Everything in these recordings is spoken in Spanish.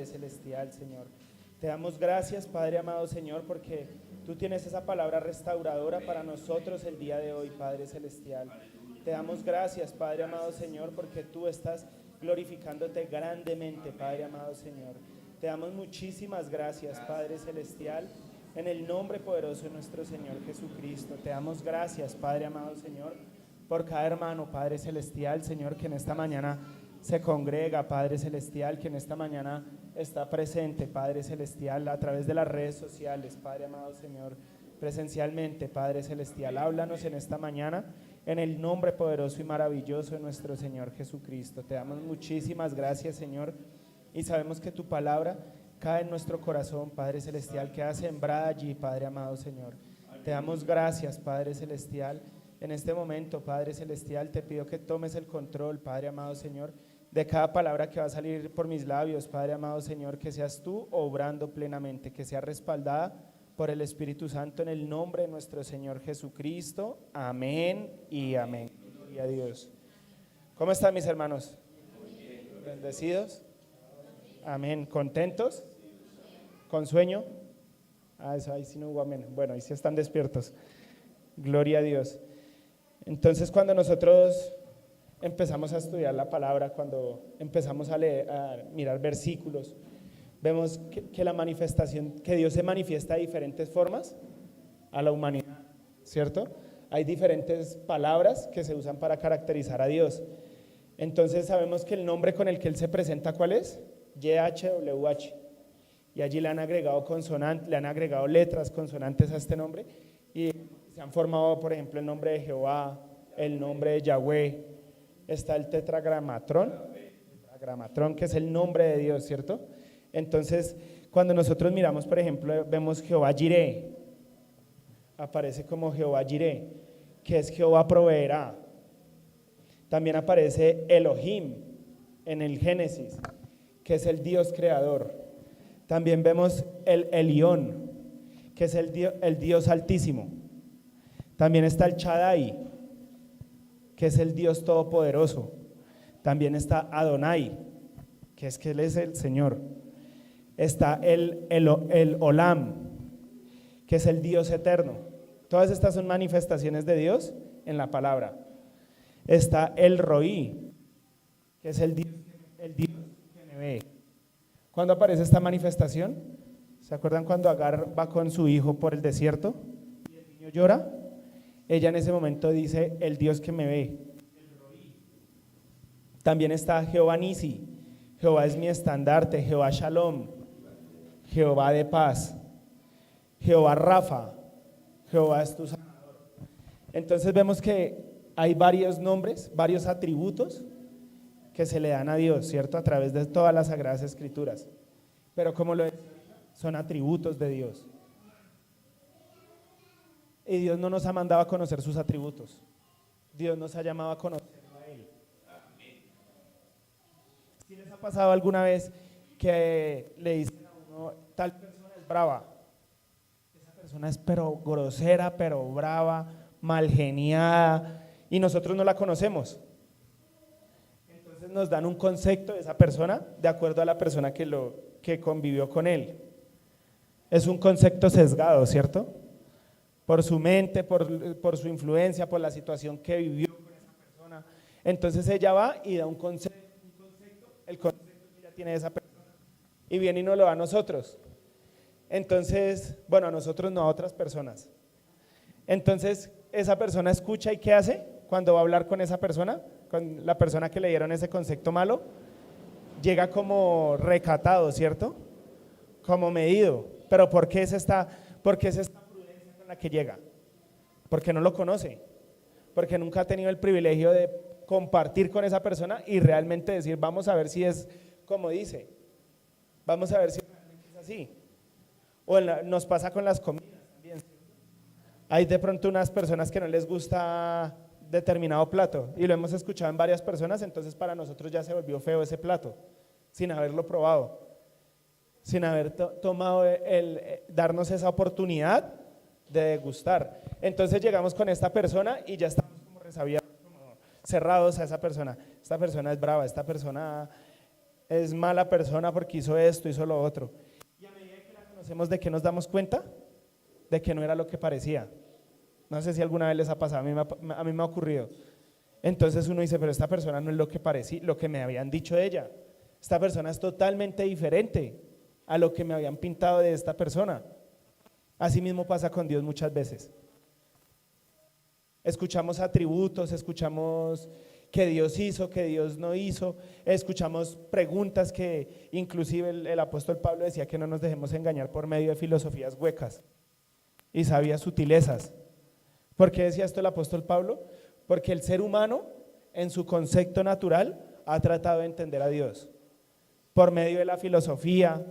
Padre Celestial, Señor. Te damos gracias, Padre amado, Señor, porque tú tienes esa palabra restauradora para nosotros el día de hoy, Padre Celestial. Te damos gracias, Padre amado, Señor, porque tú estás glorificándote grandemente, Padre amado, Señor. Te damos muchísimas gracias, Padre Celestial, en el nombre poderoso de nuestro Señor Jesucristo. Te damos gracias, Padre amado, Señor, por cada hermano, Padre Celestial, Señor, que en esta mañana se congrega, Padre Celestial, que en esta mañana está presente, Padre Celestial, a través de las redes sociales, Padre amado, Señor, presencialmente, Padre Celestial. Háblanos en esta mañana, en el nombre poderoso y maravilloso de nuestro Señor Jesucristo. Te damos muchísimas gracias, Señor, y sabemos que tu palabra cae en nuestro corazón, Padre Celestial, queda sembrada allí, Padre amado, Señor. Te damos gracias, Padre Celestial. En este momento, Padre Celestial, te pido que tomes el control, Padre amado, Señor, de cada palabra que va a salir por mis labios, Padre amado, Señor, que seas tú obrando plenamente, que sea respaldada por el Espíritu Santo en el nombre de nuestro Señor Jesucristo. Amén y amén. Gloria a Dios. ¿Cómo están mis hermanos? ¿Bendecidos? Amén. ¿Contentos? ¿Con sueño? Eso ahí sí no hubo amén. Bueno, ahí sí están despiertos. Gloria a Dios. Entonces, cuando nosotros empezamos a estudiar la palabra, cuando empezamos a leer, a mirar versículos, vemos que la manifestación, que Dios se manifiesta de diferentes formas a la humanidad, ¿cierto? Hay diferentes palabras que se usan para caracterizar a Dios. Entonces sabemos que el nombre con el que Él se presenta, ¿cuál es? YHWH. Y allí le han agregado consonantes, le han agregado letras, consonantes a este nombre, y se han formado, por ejemplo, el nombre de Jehová, el nombre de Yahweh. Está el tetragramatrón, que es el nombre de Dios, ¿cierto? Entonces, cuando nosotros miramos, por ejemplo, vemos Jehová Jireh, aparece como Jehová Jireh, que es Jehová proveerá. También aparece Elohim en el Génesis, que es el Dios creador. También vemos el Elión, que es el Dios altísimo. También está el Shaddai, que es el Dios todopoderoso. También está Adonai, que Él es el Señor. Está el Olam, que es el Dios eterno. Todas estas son manifestaciones de Dios en la palabra. Está el Roí, que es el Dios que me ve. ¿Cuándo aparece esta manifestación? ¿Se acuerdan cuando Agar va con su hijo por el desierto y el niño llora? Ella en ese momento dice, el Dios que me ve. También está Jehová Nisi, Jehová es mi estandarte, Jehová Shalom, Jehová de paz, Jehová Rafa, Jehová es tu sanador. Entonces vemos que hay varios nombres, varios atributos que se le dan a Dios, ¿cierto? A través de todas las Sagradas Escrituras. Pero como lo decía, son atributos de Dios. Y Dios no nos ha mandado a conocer sus atributos. Dios nos ha llamado a conocerlo a Él. ¿Sí les ha pasado alguna vez que le dicen a uno, tal persona es brava? Esa persona es pero grosera, pero brava, mal geniada, y nosotros no la conocemos. Entonces nos dan un concepto de esa persona de acuerdo a la persona que convivió con él. Es un concepto sesgado, ¿cierto? Por su mente, por su influencia, por la situación que vivió con esa persona. Entonces ella va y da un concepto, el concepto que ella tiene de esa persona, y viene y nos lo da a nosotros. Entonces, bueno, a nosotros no, a otras personas. Entonces esa persona escucha y ¿qué hace cuando va a hablar con esa persona? Con la persona que le dieron ese concepto malo, llega como recatado, ¿cierto? Como medido. Pero ¿por qué es esta prudencia con la que llega? Porque no lo conoce, porque nunca ha tenido el privilegio de compartir con esa persona y realmente decir, vamos a ver si es como dice, vamos a ver si realmente es así. O nos pasa con las comidas también. Hay de pronto unas personas que no les gusta determinado plato y lo hemos escuchado en varias personas, entonces para nosotros ya se volvió feo ese plato, sin haberlo probado, sin haber tomado darnos esa oportunidad de degustar. Entonces llegamos con esta persona y ya estamos como resabiados, como cerrados a esa persona. Esta persona es brava, esta persona es mala persona porque hizo esto, hizo lo otro. Y a medida que la conocemos, ¿de qué nos damos cuenta? De que no era lo que parecía. No sé si alguna vez les ha pasado, a mí me ha ocurrido. Entonces uno dice, pero esta persona no es lo que parecía, lo que me habían dicho de ella. Esta persona es totalmente diferente a lo que me habían pintado de esta persona. Así mismo pasa con Dios muchas veces. Escuchamos atributos, escuchamos que Dios hizo, que Dios no hizo, escuchamos preguntas que inclusive el apóstol Pablo decía que no nos dejemos engañar por medio de filosofías huecas y sabias sutilezas. ¿Por qué decía esto el apóstol Pablo? Porque el ser humano en su concepto natural ha tratado de entender a Dios por medio de la filosofía,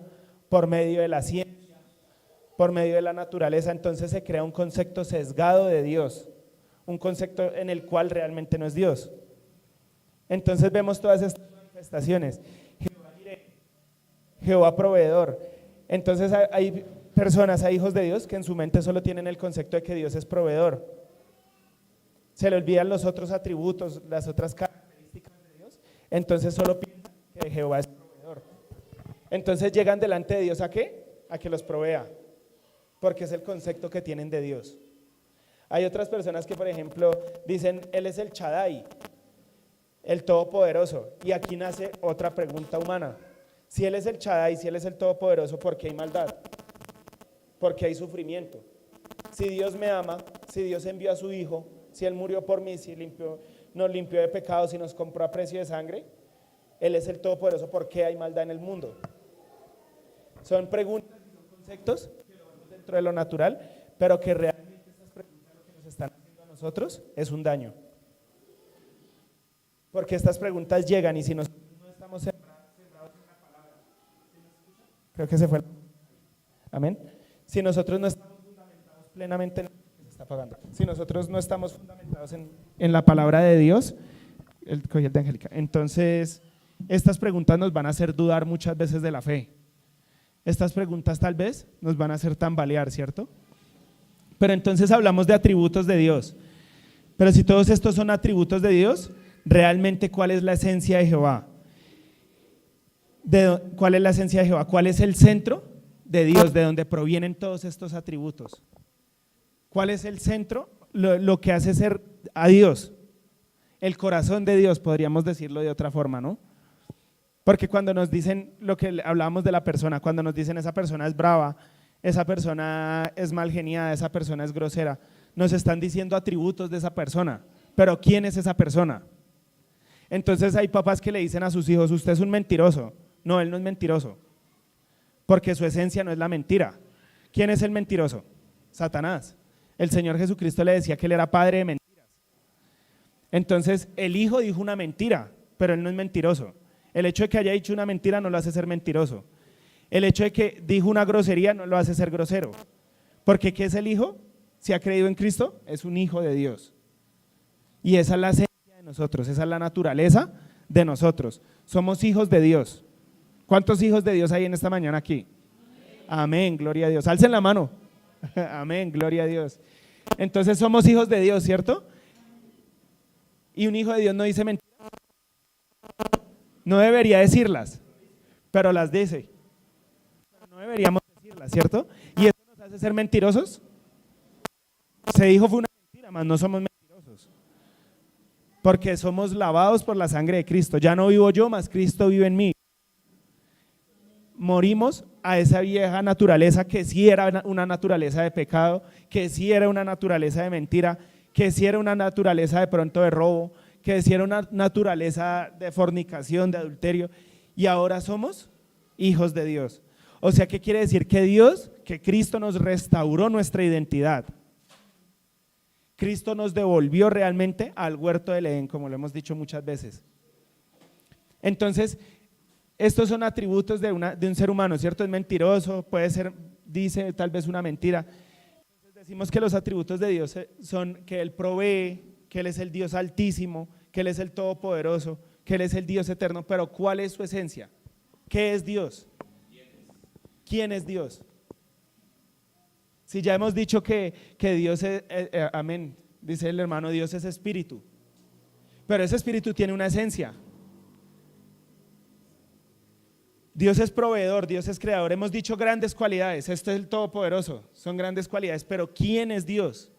por medio de la ciencia, por medio de la naturaleza. Entonces se crea un concepto sesgado de Dios, un concepto en el cual realmente no es Dios. Entonces vemos todas estas manifestaciones. Jehová Jireh, Jehová proveedor. Entonces hay personas, hay hijos de Dios que en su mente solo tienen el concepto de que Dios es proveedor. Se le olvidan los otros atributos, las otras características de Dios. Entonces solo piensan que Jehová es proveedor. Entonces llegan delante de Dios ¿a qué? A que los provea, porque es el concepto que tienen de Dios. Hay otras personas que, por ejemplo, dicen, Él es el Shaddai, el Todopoderoso. Y aquí nace otra pregunta humana. Si Él es el Shaddai, si Él es el Todopoderoso, ¿por qué hay maldad? ¿Por qué hay sufrimiento? Si Dios me ama, si Dios envió a su Hijo, si Él murió por mí, si nos limpió de pecados, si nos compró a precio de sangre, Él es el Todopoderoso, ¿por qué hay maldad en el mundo? Son preguntas y son conceptos que lo vemos dentro de lo natural, pero que realmente estas preguntas lo que nos están haciendo a nosotros es un daño. Porque estas preguntas llegan y si nosotros no estamos sembrados en la palabra, creo que se fue. Amén. Si nosotros no estamos fundamentados plenamente en lo que se está pagando, si nosotros no estamos fundamentados en la palabra de Dios, el de Angélica, entonces estas preguntas nos van a hacer dudar muchas veces de la fe. Estas preguntas tal vez nos van a hacer tambalear, ¿cierto? Pero entonces hablamos de atributos de Dios. Pero si todos estos son atributos de Dios, realmente ¿cuál es la esencia de Jehová? ¿Cuál es la esencia de Jehová? ¿Cuál es el centro de Dios, de donde provienen todos estos atributos? ¿Cuál es el centro? Lo que hace ser a Dios, el corazón de Dios, podríamos decirlo de otra forma, ¿no? Porque cuando nos dicen lo que hablábamos de la persona, cuando nos dicen esa persona es brava, esa persona es mal geniada, esa persona es grosera, nos están diciendo atributos de esa persona, pero ¿quién es esa persona? Entonces hay papás que le dicen a sus hijos, usted es un mentiroso. No, él no es mentiroso, porque su esencia no es la mentira. ¿Quién es el mentiroso? Satanás. El Señor Jesucristo le decía que él era padre de mentiras. Entonces el hijo dijo una mentira, pero él no es mentiroso. El hecho de que haya dicho una mentira no lo hace ser mentiroso. El hecho de que dijo una grosería no lo hace ser grosero. Porque ¿qué es el hijo? Si ha creído en Cristo, es un hijo de Dios. Y esa es la esencia de nosotros, esa es la naturaleza de nosotros. Somos hijos de Dios. ¿Cuántos hijos de Dios hay en esta mañana aquí? Amén, gloria a Dios. Alcen la mano. Amén, gloria a Dios. Entonces somos hijos de Dios, ¿cierto? Y un hijo de Dios no dice mentiras. No debería decirlas, pero las dice. Pero no deberíamos decirlas, ¿cierto? ¿Y eso nos hace ser mentirosos? Se dijo fue una mentira, mas no somos mentirosos. Porque somos lavados por la sangre de Cristo. Ya no vivo yo, mas Cristo vive en mí. Morimos a esa vieja naturaleza que sí era una naturaleza de pecado, que sí era una naturaleza de mentira, que sí era una naturaleza de pronto de robo, que sí era una naturaleza de fornicación, de adulterio, y ahora somos hijos de Dios. O sea, ¿qué quiere decir? Que Dios, que Cristo nos restauró nuestra identidad. Cristo nos devolvió realmente al huerto del Edén, como lo hemos dicho muchas veces. Entonces, estos son atributos de un ser humano, ¿cierto? Es mentiroso, puede ser, dice tal vez una mentira. Entonces decimos que los atributos de Dios son que Él provee, que Él es el Dios altísimo, que Él es el todopoderoso, que Él es el Dios eterno, pero ¿cuál es su esencia? ¿Qué es Dios? ¿Quién es Dios? Si ya hemos dicho que Dios es, amén, dice el hermano, Dios es espíritu, pero ese espíritu tiene una esencia. Dios es proveedor, Dios es creador. Hemos dicho grandes cualidades, esto es el Todopoderoso, son grandes cualidades, pero ¿quién es Dios?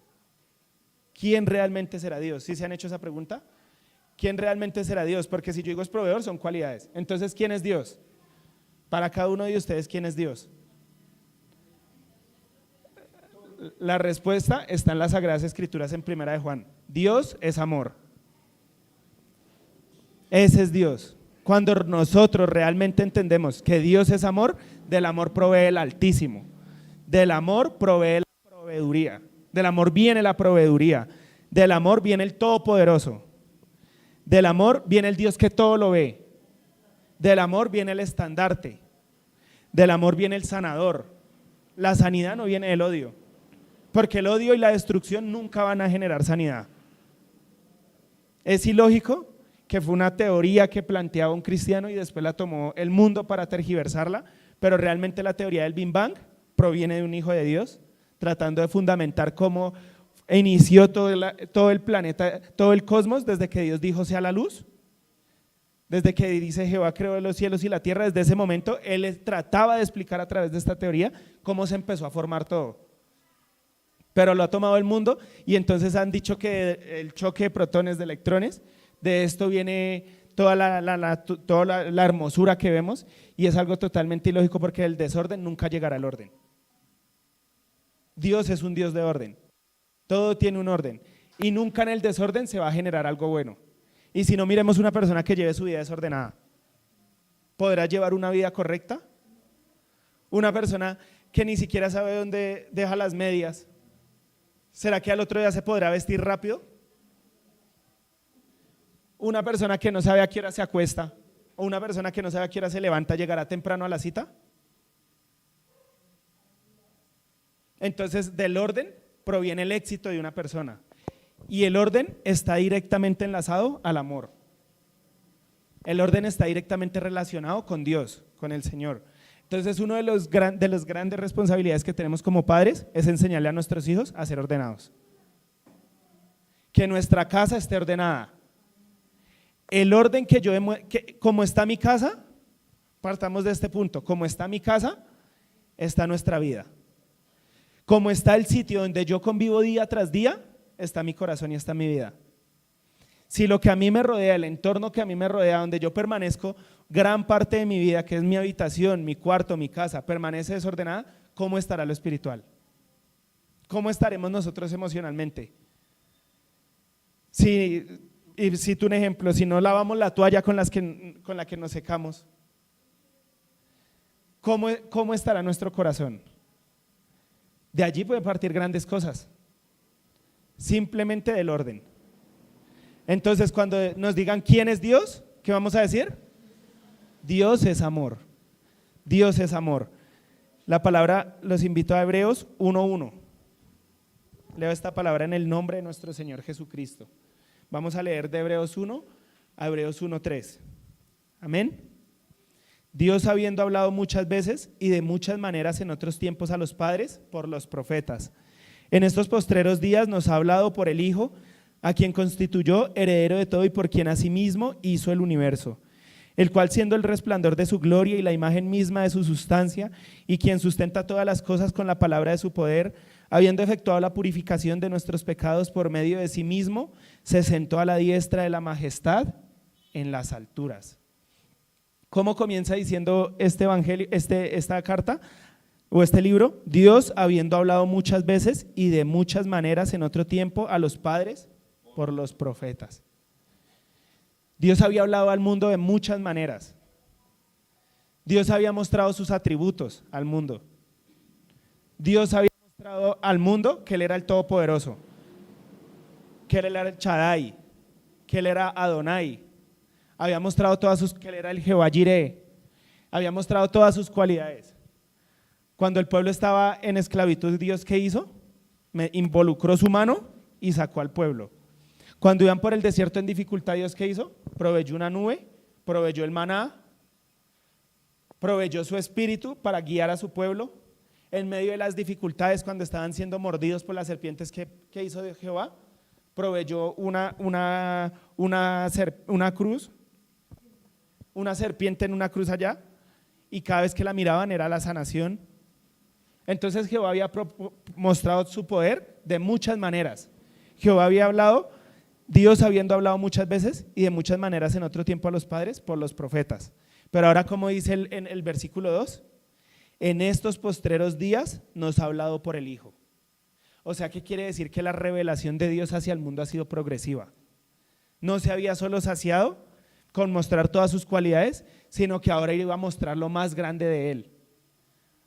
¿Quién realmente será Dios? ¿Sí se han hecho esa pregunta? ¿Quién realmente será Dios? Porque si yo digo es proveedor, son cualidades. Entonces, ¿quién es Dios? Para cada uno de ustedes, ¿quién es Dios? La respuesta está en las Sagradas Escrituras en Primera de Juan. Dios es amor. Ese es Dios. Cuando nosotros realmente entendemos que Dios es amor, del amor provee el Altísimo. Del amor provee la proveeduría. Del amor viene la proveeduría. Del amor viene el Todopoderoso. Del amor viene el Dios que todo lo ve. Del amor viene el estandarte. Del amor viene el sanador. La sanidad no viene del odio, porque el odio y la destrucción nunca van a generar sanidad. Es ilógico que fue una teoría que planteaba un cristiano y después la tomó el mundo para tergiversarla, pero realmente la teoría del Big Bang proviene de un hijo de Dios, tratando de fundamentar cómo inició todo el planeta, todo el cosmos, desde que Dios dijo sea la luz, desde que dice Jehová creó los cielos y la tierra. Desde ese momento él trataba de explicar a través de esta teoría cómo se empezó a formar todo, pero lo ha tomado el mundo y entonces han dicho que el choque de protones, de electrones, de esto viene toda la hermosura que vemos, y es algo totalmente ilógico porque el desorden nunca llegará al orden. Dios es un Dios de orden, todo tiene un orden y nunca en el desorden se va a generar algo bueno. Y si no, miremos una persona que lleve su vida desordenada, ¿podrá llevar una vida correcta? Una persona que ni siquiera sabe dónde deja las medias, ¿será que al otro día se podrá vestir rápido? Una persona que no sabe a qué hora se acuesta, o una persona que no sabe a qué hora se levanta, ¿llegará temprano a la cita? Entonces, del orden proviene el éxito de una persona, y el orden está directamente enlazado al amor. El orden está directamente relacionado con Dios, con el Señor. Entonces, una de las grandes responsabilidades que tenemos como padres es enseñarle a nuestros hijos a ser ordenados. Que nuestra casa esté ordenada. El orden como está mi casa, partamos de este punto, como está mi casa, está nuestra vida. Como está el sitio donde yo convivo día tras día, está mi corazón y está mi vida. Si lo que a mí me rodea, el entorno que a mí me rodea, donde yo permanezco gran parte de mi vida, que es mi habitación, mi cuarto, mi casa, permanece desordenada, ¿cómo estará lo espiritual? ¿Cómo estaremos nosotros emocionalmente? Y cito un ejemplo, si no lavamos la toalla con la que nos secamos, ¿cómo estará nuestro corazón? De allí puede partir grandes cosas, simplemente del orden. Entonces, cuando nos digan quién es Dios, ¿qué vamos a decir? Dios es amor. Dios es amor. La palabra, los invito a Hebreos 1:1. Leo esta palabra en el nombre de nuestro Señor Jesucristo. Vamos a leer de Hebreos 1 a Hebreos 1:3. Amén. Dios, habiendo hablado muchas veces y de muchas maneras en otros tiempos a los padres por los profetas, en estos postreros días nos ha hablado por el Hijo, a quien constituyó heredero de todo y por quien asimismo hizo el universo, el cual, siendo el resplandor de su gloria y la imagen misma de su sustancia, y quien sustenta todas las cosas con la palabra de su poder, habiendo efectuado la purificación de nuestros pecados por medio de sí mismo, se sentó a la diestra de la majestad en las alturas. ¿Cómo comienza diciendo este evangelio, esta carta o este libro? Dios, habiendo hablado muchas veces y de muchas maneras en otro tiempo a los padres por los profetas. Dios había hablado al mundo de muchas maneras. Dios había mostrado sus atributos al mundo. Dios había mostrado al mundo que Él era el Todopoderoso, que Él era el Shaddai, que Él era Adonai. Había mostrado que Él era el Jehová Jireh. Había mostrado todas sus cualidades. Cuando el pueblo estaba en esclavitud, ¿Dios qué hizo? Involucró su mano y sacó al pueblo. Cuando iban por el desierto en dificultad, ¿Dios qué hizo? Proveyó una nube, proveyó el maná, proveyó su espíritu para guiar a su pueblo. En medio de las dificultades, cuando estaban siendo mordidos por las serpientes, ¿qué hizo Jehová? Proveyó una cruz, una serpiente en una cruz allá, y cada vez que la miraban era la sanación. Entonces Jehová había mostrado su poder de muchas maneras. Jehová había hablado, Dios habiendo hablado muchas veces y de muchas maneras en otro tiempo a los padres por los profetas. Pero ahora, como dice en el versículo 2, en estos postreros días nos ha hablado por el Hijo. O sea, ¿qué quiere decir? Que la revelación de Dios hacia el mundo ha sido progresiva. No se había solo saciado con mostrar todas sus cualidades, sino que ahora iba a mostrar lo más grande de Él.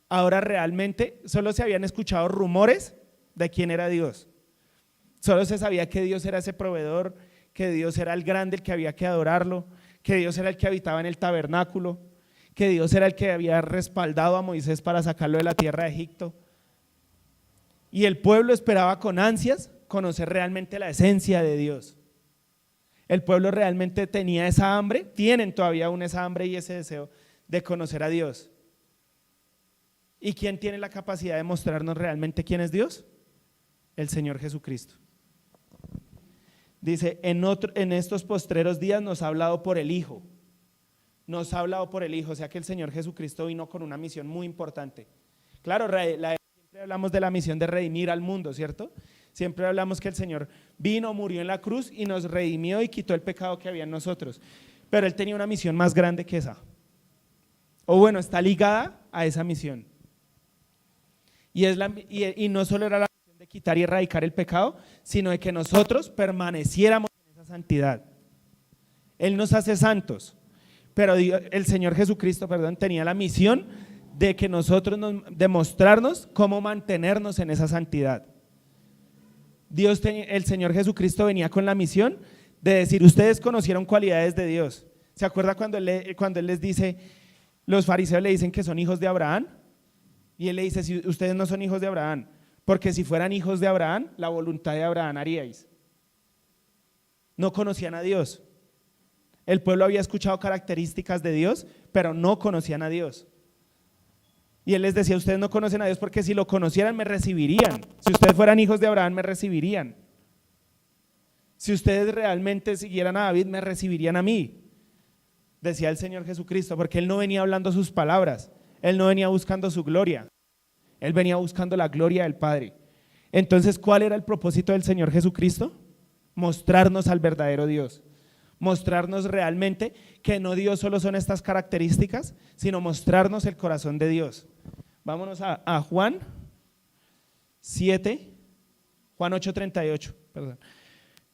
Ahora realmente solo se habían escuchado rumores de quién era Dios. Solo se sabía que Dios era ese proveedor, que Dios era el grande, el que había que adorarlo, que Dios era el que habitaba en el tabernáculo, que Dios era el que había respaldado a Moisés para sacarlo de la tierra de Egipto. Y el pueblo esperaba con ansias conocer realmente la esencia de Dios. El pueblo realmente tenía esa hambre, tienen todavía aún esa hambre y ese deseo de conocer a Dios. ¿Y quién tiene la capacidad de mostrarnos realmente quién es Dios? El Señor Jesucristo. Dice, en estos postreros días nos ha hablado por el Hijo. Nos ha hablado por el Hijo, o sea que el Señor Jesucristo vino con una misión muy importante. Claro, siempre hablamos de la misión de redimir al mundo, ¿cierto? Siempre hablamos que el Señor vino, murió en la cruz y nos redimió y quitó el pecado que había en nosotros. Pero Él tenía una misión más grande que esa. O bueno, está ligada a esa misión. Y no solo era la misión de quitar y erradicar el pecado, sino de que nosotros permaneciéramos en esa santidad. Él nos hace santos, pero el Señor Jesucristo, tenía la misión de que nosotros de mostrarnos cómo mantenernos en esa santidad. El Señor Jesucristo venía con la misión de decir, ustedes conocieron cualidades de Dios. ¿Se acuerda cuando Él les dice, los fariseos le dicen que son hijos de Abraham? Y Él le dice, si ustedes no son hijos de Abraham, porque si fueran hijos de Abraham, la voluntad de Abraham haríais. No conocían a Dios. El pueblo había escuchado características de Dios, pero no conocían a Dios. Y Él les decía, ustedes no conocen a Dios porque si lo conocieran me recibirían. Si ustedes fueran hijos de Abraham me recibirían. Si ustedes realmente siguieran a David me recibirían a mí. Decía el Señor Jesucristo, porque Él no venía hablando sus palabras, Él no venía buscando su gloria, Él venía buscando la gloria del Padre. Entonces, ¿cuál era el propósito del Señor Jesucristo? Mostrarnos al verdadero Dios. Mostrarnos realmente que no Dios solo son estas características, sino mostrarnos el corazón de Dios. Vámonos a Juan 7, Juan 8:38, perdón.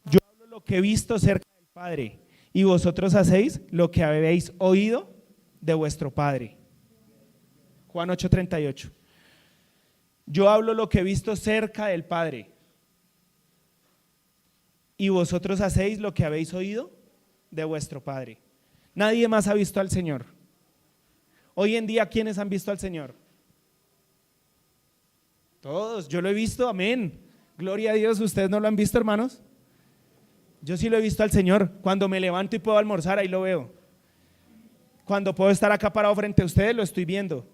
Yo hablo lo que he visto cerca del Padre y vosotros hacéis lo que habéis oído de vuestro Padre. Juan 8:38. Yo hablo lo que he visto cerca del Padre y vosotros hacéis lo que habéis oído de vuestro Padre. Nadie más ha visto al Señor. Hoy en día, ¿quiénes han visto al Señor? Todos, yo lo he visto, amén. Gloria a Dios, ¿ustedes no lo han visto, hermanos? Yo sí lo he visto al Señor. Cuando me levanto y puedo almorzar, ahí lo veo. Cuando puedo estar acá parado frente a ustedes, lo estoy viendo.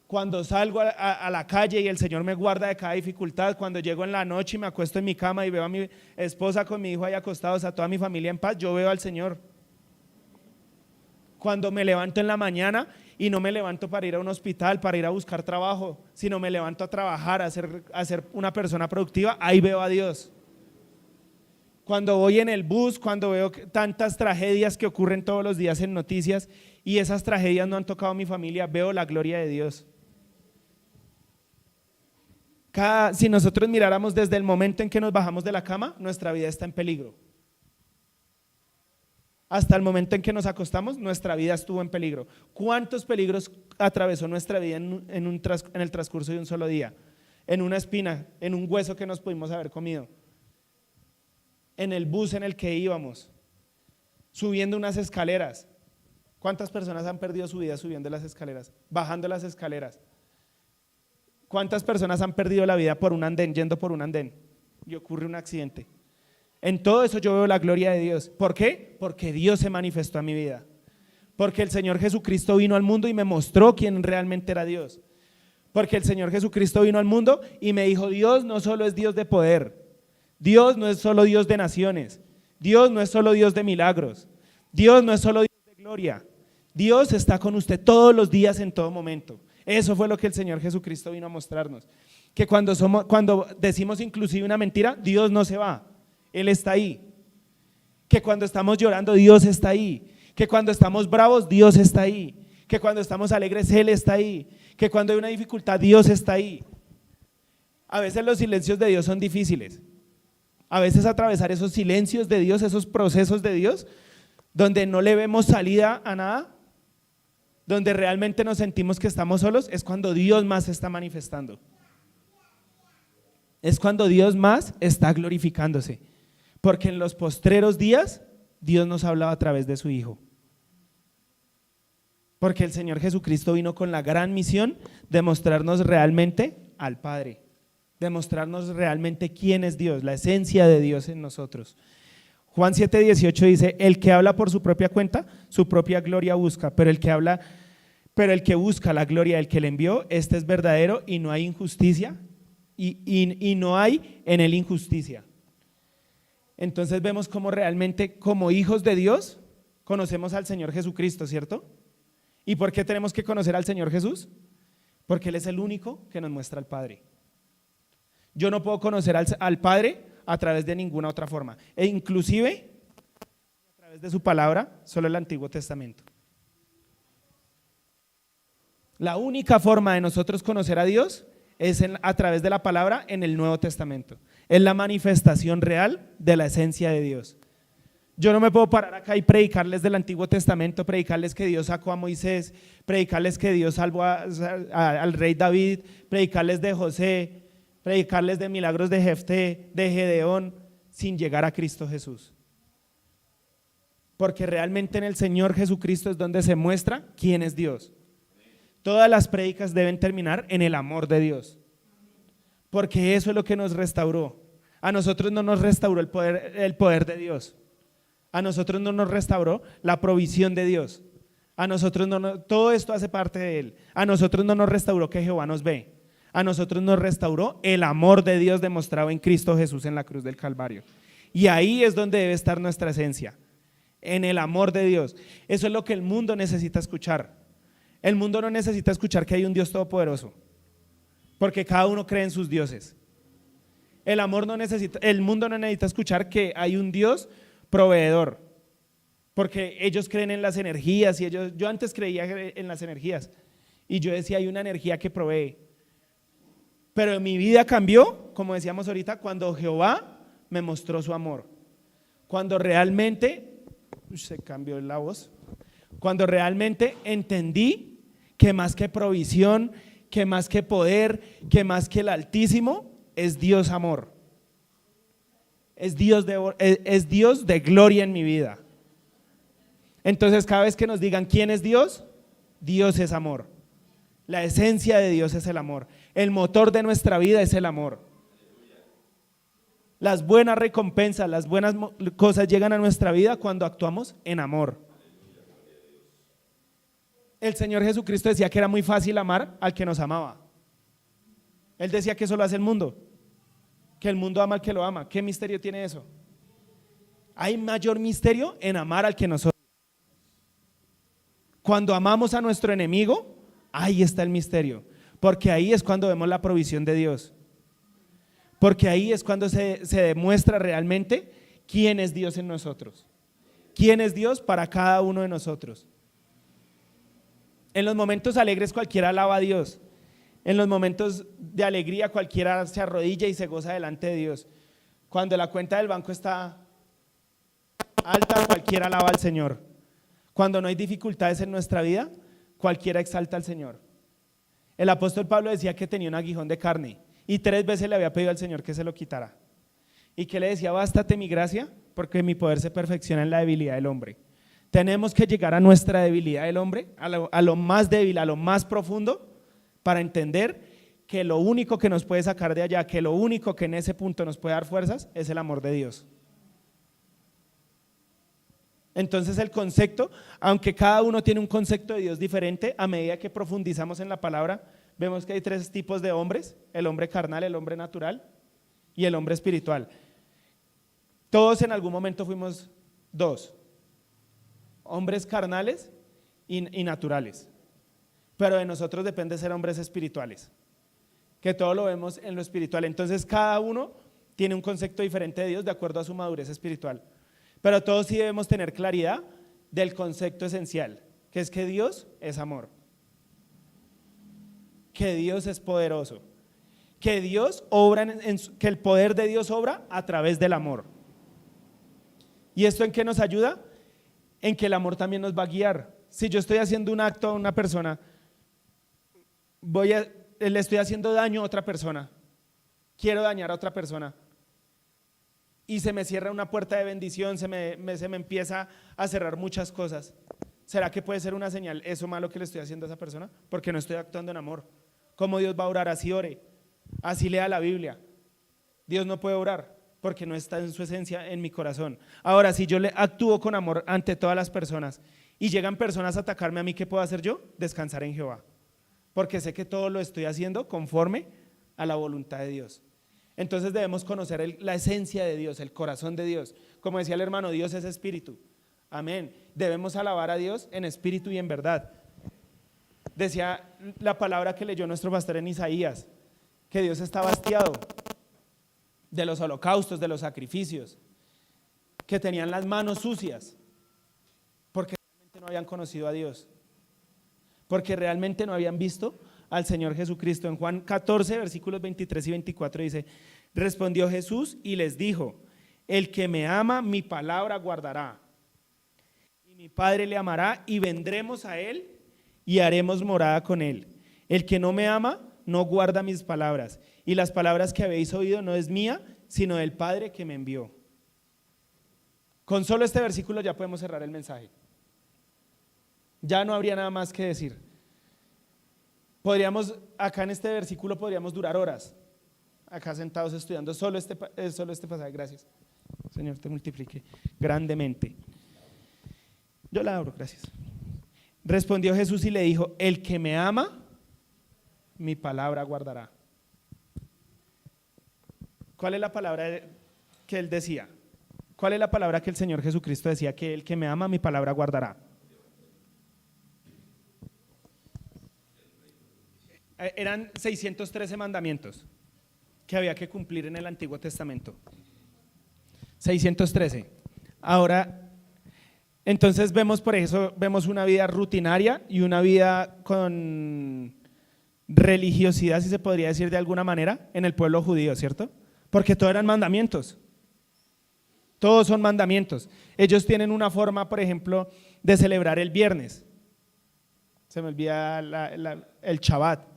Cuando salgo a la calle y el Señor me guarda de cada dificultad, cuando llego en la noche y me acuesto en mi cama y veo a mi esposa con mi hijo ahí acostados, a toda mi familia en paz, yo veo al Señor. Cuando me levanto en la mañana y no me levanto para ir a un hospital, para ir a buscar trabajo, sino me levanto a trabajar, a ser una persona productiva, ahí veo a Dios. Cuando voy en el bus, cuando veo tantas tragedias que ocurren todos los días en noticias y esas tragedias no han tocado a mi familia, veo la gloria de Dios. Si nosotros miráramos desde el momento en que nos bajamos de la cama, nuestra vida está en peligro. Hasta el momento en que nos acostamos, nuestra vida estuvo en peligro. ¿Cuántos peligros atravesó nuestra vida en el transcurso de un solo día? En una espina, en un hueso que nos pudimos haber comido, en el bus en el que íbamos, subiendo unas escaleras. ¿Cuántas personas han perdido su vida subiendo las escaleras, bajando las escaleras? ¿Cuántas personas han perdido la vida por un andén, yendo por un andén y ocurre un accidente? En todo eso yo veo la gloria de Dios. ¿Por qué? Porque Dios se manifestó a mi vida. Porque el Señor Jesucristo vino al mundo y me mostró quién realmente era Dios. Porque el Señor Jesucristo vino al mundo y me dijo, Dios no solo es Dios de poder, Dios no es solo Dios de naciones, Dios no es solo Dios de milagros, Dios no es solo Dios de gloria, Dios está con usted todos los días, en todo momento. Eso fue lo que el Señor Jesucristo vino a mostrarnos. Que cuando decimos inclusive una mentira, Dios no se va, Él está ahí. Que cuando estamos llorando, Dios está ahí. Que cuando estamos bravos, Dios está ahí. Que cuando estamos alegres, Él está ahí. Que cuando hay una dificultad, Dios está ahí. A veces los silencios de Dios son difíciles. A veces atravesar esos silencios de Dios, esos procesos de Dios, donde no le vemos salida a nada, donde realmente nos sentimos que estamos solos, es cuando Dios más se está manifestando. Es cuando Dios más está glorificándose. Porque en los postreros días, Dios nos hablaba a través de su Hijo. Porque el Señor Jesucristo vino con la gran misión de mostrarnos realmente al Padre, de mostrarnos realmente quién es Dios, la esencia de Dios en nosotros. Juan 7:18 dice: el que habla por su propia cuenta, su propia gloria busca, pero el que busca la gloria del que le envió, este es verdadero y no hay injusticia, y no hay en él injusticia. Entonces vemos cómo realmente, como hijos de Dios, conocemos al Señor Jesucristo, ¿cierto? ¿Y por qué tenemos que conocer al Señor Jesús? Porque Él es el único que nos muestra al Padre. Yo no puedo conocer al Padre a través de ninguna otra forma, e inclusive a través de su palabra, solo el Antiguo Testamento. La única forma de nosotros conocer a Dios es a través de la palabra en el Nuevo Testamento. Es la manifestación real de la esencia de Dios. Yo no me puedo parar acá y predicarles del Antiguo Testamento, predicarles que Dios sacó a Moisés, predicarles que Dios salvó al rey David, predicarles de José, predicarles de milagros de Jefté, de Gedeón, sin llegar a Cristo Jesús. Porque realmente en el Señor Jesucristo es donde se muestra quién es Dios. Todas las prédicas deben terminar en el amor de Dios, porque eso es lo que nos restauró. A nosotros no nos restauró el poder de Dios. A nosotros no nos restauró la provisión de Dios. A nosotros todo esto hace parte de Él. A nosotros no nos restauró que Jehová nos ve. A nosotros nos restauró el amor de Dios demostrado en Cristo Jesús en la cruz del Calvario. Y ahí es donde debe estar nuestra esencia, en el amor de Dios. Eso es lo que el mundo necesita escuchar. El mundo no necesita escuchar que hay un Dios todopoderoso, porque cada uno cree en sus dioses. El mundo no necesita escuchar que hay un Dios proveedor, porque ellos creen en las energías y yo antes creía en las energías y yo decía hay una energía que provee, pero mi vida cambió, como decíamos ahorita, cuando Jehová me mostró su amor, cuando realmente se cambió la voz, cuando realmente entendí que más que provisión, que más que poder, que más que el Altísimo, es Dios amor. Es Dios de gloria en mi vida. Entonces cada vez que nos digan quién es Dios, Dios es amor. La esencia de Dios es el amor. El motor de nuestra vida es el amor. Las buenas recompensas, las buenas cosas llegan a nuestra vida cuando actuamos en amor. El Señor Jesucristo decía que era muy fácil amar al que nos amaba. Él decía que eso lo hace el mundo, que el mundo ama al que lo ama. ¿Qué misterio tiene eso? Hay mayor misterio en amar al que nos odia. Cuando amamos a nuestro enemigo, ahí está el misterio, porque ahí es cuando vemos la provisión de Dios, porque ahí es cuando se demuestra realmente quién es Dios en nosotros, quién es Dios para cada uno de nosotros. En los momentos alegres cualquiera alaba a Dios, en los momentos de alegría cualquiera se arrodilla y se goza delante de Dios. Cuando la cuenta del banco está alta, cualquiera alaba al Señor. Cuando no hay dificultades en nuestra vida, cualquiera exalta al Señor. El apóstol Pablo decía que tenía un aguijón de carne y 3 veces le había pedido al Señor que se lo quitara. ¿Y que le decía? Bástate mi gracia, porque mi poder se perfecciona en la debilidad del hombre. Tenemos que llegar a nuestra debilidad del hombre, a lo más débil, a lo más profundo, para entender que lo único que nos puede sacar de allá, que lo único que en ese punto nos puede dar fuerzas es el amor de Dios. Entonces el concepto, aunque cada uno tiene un concepto de Dios diferente, a medida que profundizamos en la palabra, vemos que hay 3 tipos de hombres: el hombre carnal, el hombre natural y el hombre espiritual. Todos en algún momento fuimos 2, hombres carnales y naturales. Pero de nosotros depende ser hombres espirituales, que todo lo vemos en lo espiritual. Entonces cada uno tiene un concepto diferente de Dios de acuerdo a su madurez espiritual. Pero todos sí debemos tener claridad del concepto esencial, que es que Dios es amor, que Dios es poderoso, que Dios obra que el poder de Dios obra a través del amor. ¿Y esto en qué nos ayuda? En que el amor también nos va a guiar. Si yo estoy haciendo un acto a una persona, le estoy haciendo daño a otra persona, quiero dañar a otra persona, y se me cierra una puerta de bendición, se me empieza a cerrar muchas cosas. ¿Será que puede ser una señal eso malo que le estoy haciendo a esa persona? Porque no estoy actuando en amor. ¿Cómo Dios va a orar? Así ore, así lea la Biblia. Dios no puede orar porque no está en su esencia en mi corazón. Ahora, si yo le actúo con amor ante todas las personas y llegan personas a atacarme a mí, ¿qué puedo hacer yo? Descansar en Jehová, porque sé que todo lo estoy haciendo conforme a la voluntad de Dios. Entonces debemos conocer la esencia de Dios, el corazón de Dios. Como decía el hermano, Dios es espíritu. Amén. Debemos alabar a Dios en espíritu y en verdad. Decía la palabra que leyó nuestro pastor en Isaías, que Dios estaba hastiado de los holocaustos, de los sacrificios, que tenían las manos sucias, porque realmente no habían conocido a Dios, porque realmente no habían visto al Señor Jesucristo. En Juan 14, versículos 23 y 24 dice: respondió Jesús y les dijo: el que me ama, mi palabra guardará, y mi Padre le amará, y vendremos a él y haremos morada con él. El que no me ama, no guarda mis palabras, y las palabras que habéis oído no es mía, sino del Padre que me envió. Con solo este versículo ya podemos cerrar el mensaje. Ya no habría nada más que decir. Acá en este versículo podríamos durar horas, acá sentados estudiando solo este pasaje. Gracias, Señor, te multiplique grandemente. Yo la abro, gracias. Respondió Jesús y le dijo: el que me ama, mi palabra guardará. ¿Cuál es la palabra que él decía? ¿Cuál es la palabra que el Señor Jesucristo decía? Que el que me ama, mi palabra guardará. Eran 613 mandamientos que había que cumplir en el Antiguo Testamento. 613. Ahora, entonces vemos por eso, vemos una vida rutinaria y una vida con religiosidad, si se podría decir de alguna manera, en el pueblo judío, ¿cierto? Porque todos eran mandamientos. Todos son mandamientos. Ellos tienen una forma, por ejemplo, de celebrar el viernes. Se me olvida el Shabbat.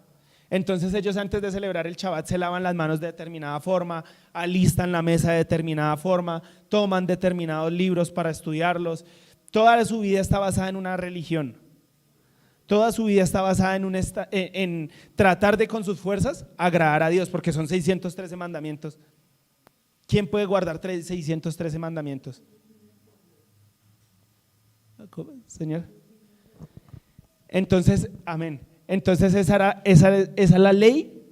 Entonces ellos antes de celebrar el Shabbat se lavan las manos de determinada forma, alistan la mesa de determinada forma, toman determinados libros para estudiarlos. Toda su vida está basada en una religión. Toda su vida está basada en tratar de con sus fuerzas agradar a Dios, porque son 613 mandamientos. ¿Quién puede guardar 613 mandamientos? Señor. Entonces, amén. Entonces esa es la ley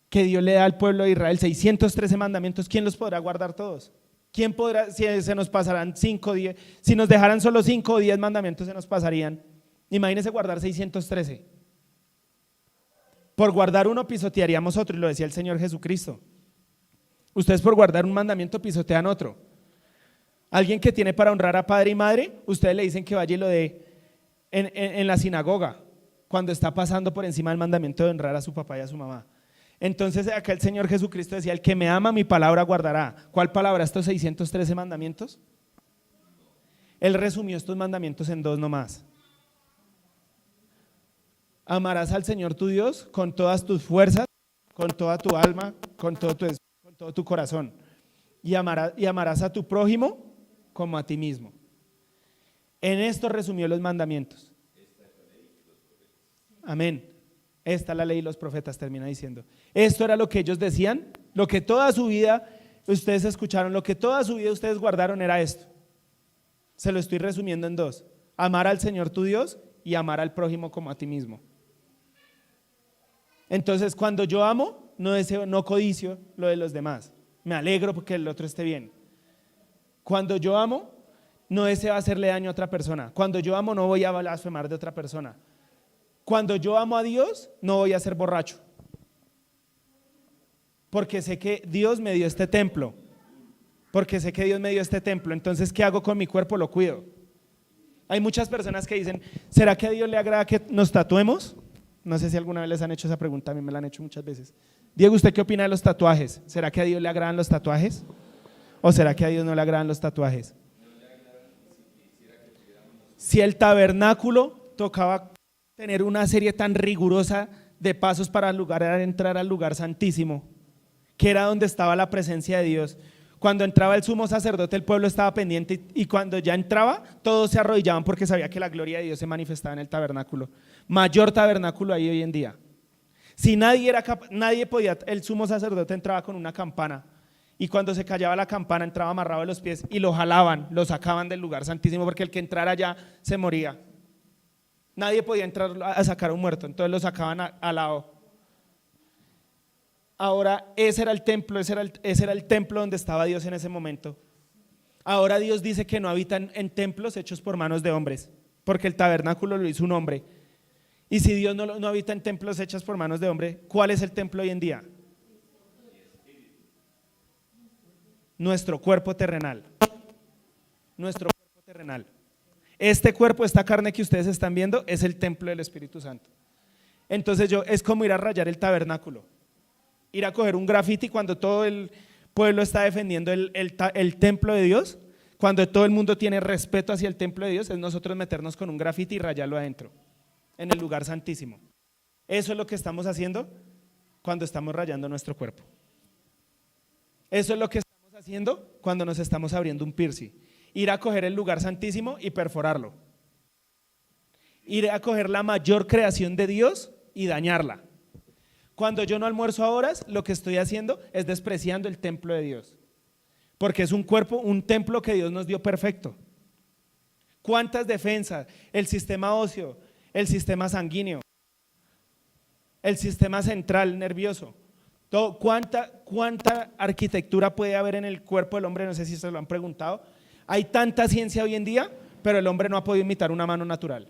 que Dios le da al pueblo de Israel, 613 mandamientos. ¿Quién los podrá guardar todos? ¿Quién podrá, si se nos pasarán 5 o 10, si nos dejaran solo 5 o 10 mandamientos se nos pasarían? Imagínense guardar 613. Por guardar uno pisotearíamos otro, y lo decía el Señor Jesucristo. Ustedes por guardar un mandamiento pisotean otro. Alguien que tiene para honrar a padre y madre, ustedes le dicen que vaya y lo dé en la sinagoga, cuando está pasando por encima del mandamiento de honrar a su papá y a su mamá. Entonces acá el Señor Jesucristo decía: el que me ama, mi palabra guardará. ¿Cuál palabra? ¿Estos 613 mandamientos? Él resumió estos mandamientos en 2 nomás. Amarás al Señor tu Dios con todas tus fuerzas, con toda tu alma, con todo tu corazón, y amarás a tu prójimo como a ti mismo. En esto resumió los mandamientos. Amén. Esta es la ley y los profetas, termina diciendo. Esto era lo que ellos decían, lo que toda su vida ustedes escucharon, lo que toda su vida ustedes guardaron era esto. Se lo estoy resumiendo en 2: amar al Señor tu Dios y amar al prójimo como a ti mismo. Entonces, cuando yo amo, no deseo, no codicio lo de los demás. Me alegro porque el otro esté bien. Cuando yo amo, no deseo hacerle daño a otra persona. Cuando yo amo no voy a blasfemar de otra persona. Cuando yo amo a Dios no voy a ser borracho. Porque sé que Dios me dio este templo. Entonces, ¿qué hago con mi cuerpo? Lo cuido. Hay muchas personas que dicen, ¿será que a Dios le agrada que nos tatuemos? No sé si alguna vez les han hecho esa pregunta, a mí me la han hecho muchas veces. Diego, ¿usted qué opina de los tatuajes? ¿Será que a Dios le agradan los tatuajes? ¿O será que a Dios no le agradan los tatuajes? Si el tabernáculo tocaba tener una serie tan rigurosa de pasos para entrar al lugar santísimo, que era donde estaba la presencia de Dios. Cuando entraba el sumo sacerdote, el pueblo estaba pendiente y cuando ya entraba, todos se arrodillaban porque sabía que la gloria de Dios se manifestaba en el tabernáculo. Mayor tabernáculo ahí hoy en día. Si nadie podía, el sumo sacerdote entraba con una campana y cuando se callaba la campana entraba amarrado de los pies y lo jalaban, lo sacaban del lugar santísimo porque el que entrara allá se moría. Nadie podía entrar a sacar a un muerto, entonces lo sacaban al lado. Ahora ese era el templo, ese era el templo donde estaba Dios en ese momento. Ahora Dios dice que no habitan en templos hechos por manos de hombres, porque el tabernáculo lo hizo un hombre. Y si Dios no habita en templos hechos por manos de hombre, ¿cuál es el templo hoy en día? Nuestro cuerpo terrenal. Nuestro cuerpo terrenal. Este cuerpo, esta carne que ustedes están viendo, es el templo del Espíritu Santo. Entonces es como ir a rayar el tabernáculo. Ir a coger un grafiti cuando todo el pueblo está defendiendo el templo de Dios, cuando todo el mundo tiene respeto hacia el templo de Dios, es nosotros meternos con un grafiti y rayarlo adentro, en el lugar santísimo. Eso es lo que estamos haciendo cuando estamos rayando nuestro cuerpo. Eso es lo que estamos haciendo cuando nos estamos abriendo un piercing. Ir a coger el lugar santísimo y perforarlo. Ir a coger la mayor creación de Dios y dañarla. Cuando yo no almuerzo a horas, lo que estoy haciendo es despreciando el templo de Dios. Porque es un cuerpo, un templo que Dios nos dio perfecto. ¿Cuántas defensas? El sistema óseo, el sistema sanguíneo, el sistema central nervioso. ¿Cuánta arquitectura puede haber en el cuerpo del hombre? No sé si se lo han preguntado. Hay tanta ciencia hoy en día, pero el hombre no ha podido imitar una mano natural.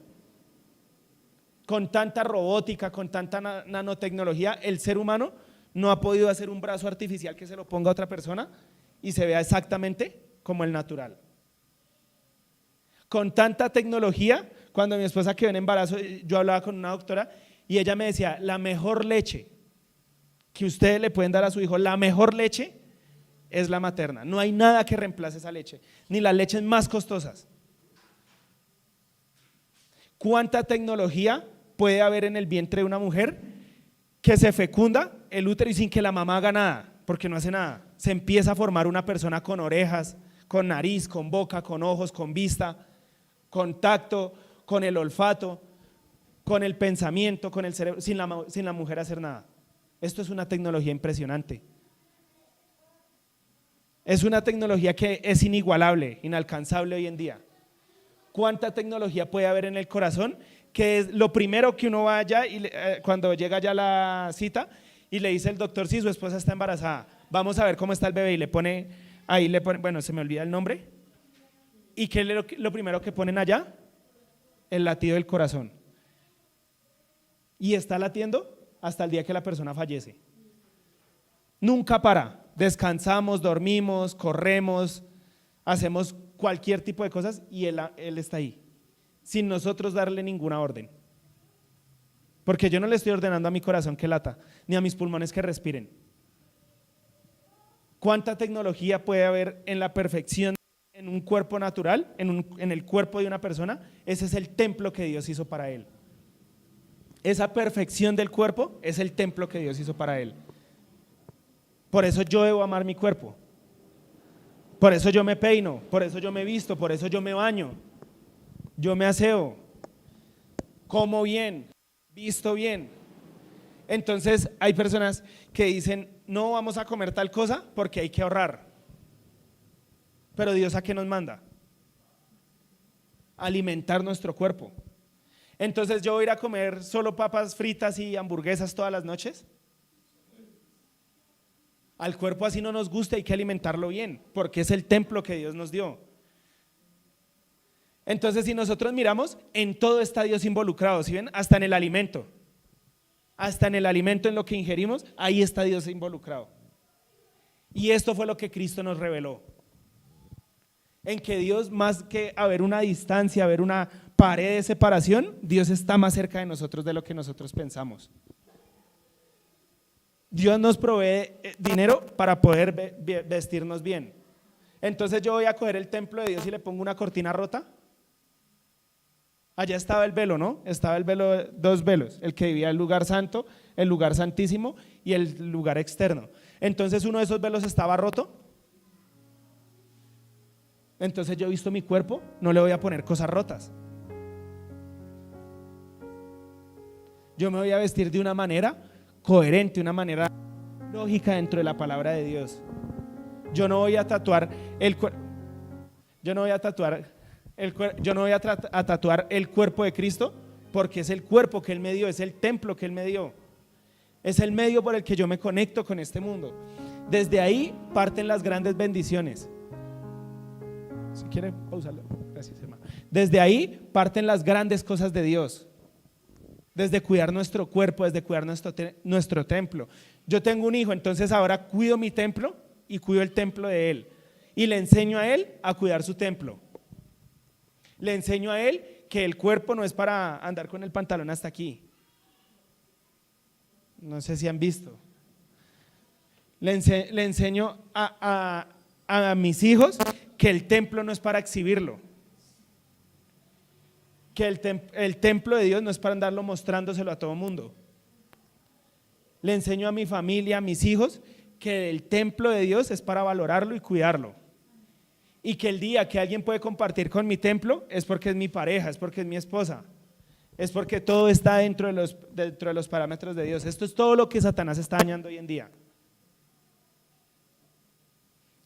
Con tanta robótica, con tanta nanotecnología, el ser humano no ha podido hacer un brazo artificial que se lo ponga a otra persona y se vea exactamente como el natural. Con tanta tecnología, cuando mi esposa quedó en embarazo, yo hablaba con una doctora y ella me decía, la mejor leche que ustedes le pueden dar a su hijo, la mejor leche es la materna. No hay nada que reemplace esa leche, ni las leches más costosas. ¿Cuánta tecnología puede haber en el vientre de una mujer que se fecunda el útero y sin que la mamá haga nada? Porque no hace nada. Se empieza a formar una persona con orejas, con nariz, con boca, con ojos, con vista, con tacto, con el olfato, con el pensamiento, con el cerebro, sin la mujer hacer nada. Esto es una tecnología impresionante. Es una tecnología que es inigualable, inalcanzable hoy en día. ¿Cuánta tecnología puede haber en el corazón? Que es lo primero que uno va allá y cuando llega ya la cita y le dice el doctor, si su esposa está embarazada, vamos a ver cómo está el bebé y le pone, bueno, se me olvida el nombre. ¿Y qué es lo primero que ponen allá? El latido del corazón. Y está latiendo hasta el día que la persona fallece. Nunca para. Descansamos, dormimos, corremos, hacemos cualquier tipo de cosas y él está ahí, sin nosotros darle ninguna orden. Porque yo no le estoy ordenando a mi corazón que lata, ni a mis pulmones que respiren. ¿Cuánta tecnología puede haber en la perfección en un cuerpo natural, en el cuerpo de una persona? Ese es el templo que Dios hizo para él. Esa perfección del cuerpo es el templo que Dios hizo para él. Por eso yo debo amar mi cuerpo. Por eso yo me peino, por eso yo me visto, por eso yo me baño, yo me aseo, como bien, visto bien. Entonces hay personas que dicen, no vamos a comer tal cosa porque hay que ahorrar. Pero Dios, ¿a qué nos manda? Alimentar nuestro cuerpo. Entonces yo voy a ir a comer solo papas fritas y hamburguesas todas las noches. Al cuerpo así no nos gusta, hay que alimentarlo bien, porque es el templo que Dios nos dio. Entonces, si nosotros miramos, en todo está Dios involucrado, ¿sí ven? Hasta en el alimento, en lo que ingerimos, ahí está Dios involucrado. Y esto fue lo que Cristo nos reveló. En que Dios, más que haber una distancia, haber una pared de separación, Dios está más cerca de nosotros de lo que nosotros pensamos. Dios nos provee dinero para poder vestirnos bien. Entonces yo voy a coger el templo de Dios y le pongo una cortina rota. Allá estaba el velo, ¿no? Estaba el velo, dos velos, el que dividía el lugar santo, el lugar santísimo y el lugar externo. Entonces uno de esos velos estaba roto. Entonces yo he visto mi cuerpo, no le voy a poner cosas rotas. Yo me voy a vestir de una manera coherente, una manera lógica dentro de la palabra de Dios. Yo no voy a tatuar el cuerpo. Yo no voy a tatuar el cuerpo de Cristo, porque es el cuerpo que Él me dio, es el templo que Él me dio, es el medio por el que yo me conecto con este mundo. Desde ahí parten las grandes bendiciones. Si quiere pausarlo, gracias, hermano. Desde ahí parten las grandes cosas de Dios. Desde cuidar nuestro cuerpo, desde cuidar nuestro templo. Yo tengo un hijo, entonces ahora cuido mi templo y cuido el templo de él. Y le enseño a él a cuidar su templo. Le enseño a él que el cuerpo no es para andar con el pantalón hasta aquí. No sé si han visto. Le enseño a mis hijos que el templo no es para exhibirlo. Que el templo de Dios no es para andarlo mostrándoselo a todo mundo. Le enseño a mi familia, a mis hijos, que el templo de Dios es para valorarlo y cuidarlo. Y que el día que alguien puede compartir con mi templo es porque es mi pareja, es porque es mi esposa, es porque todo está dentro de los parámetros de Dios. Esto es todo lo que Satanás está dañando hoy en día.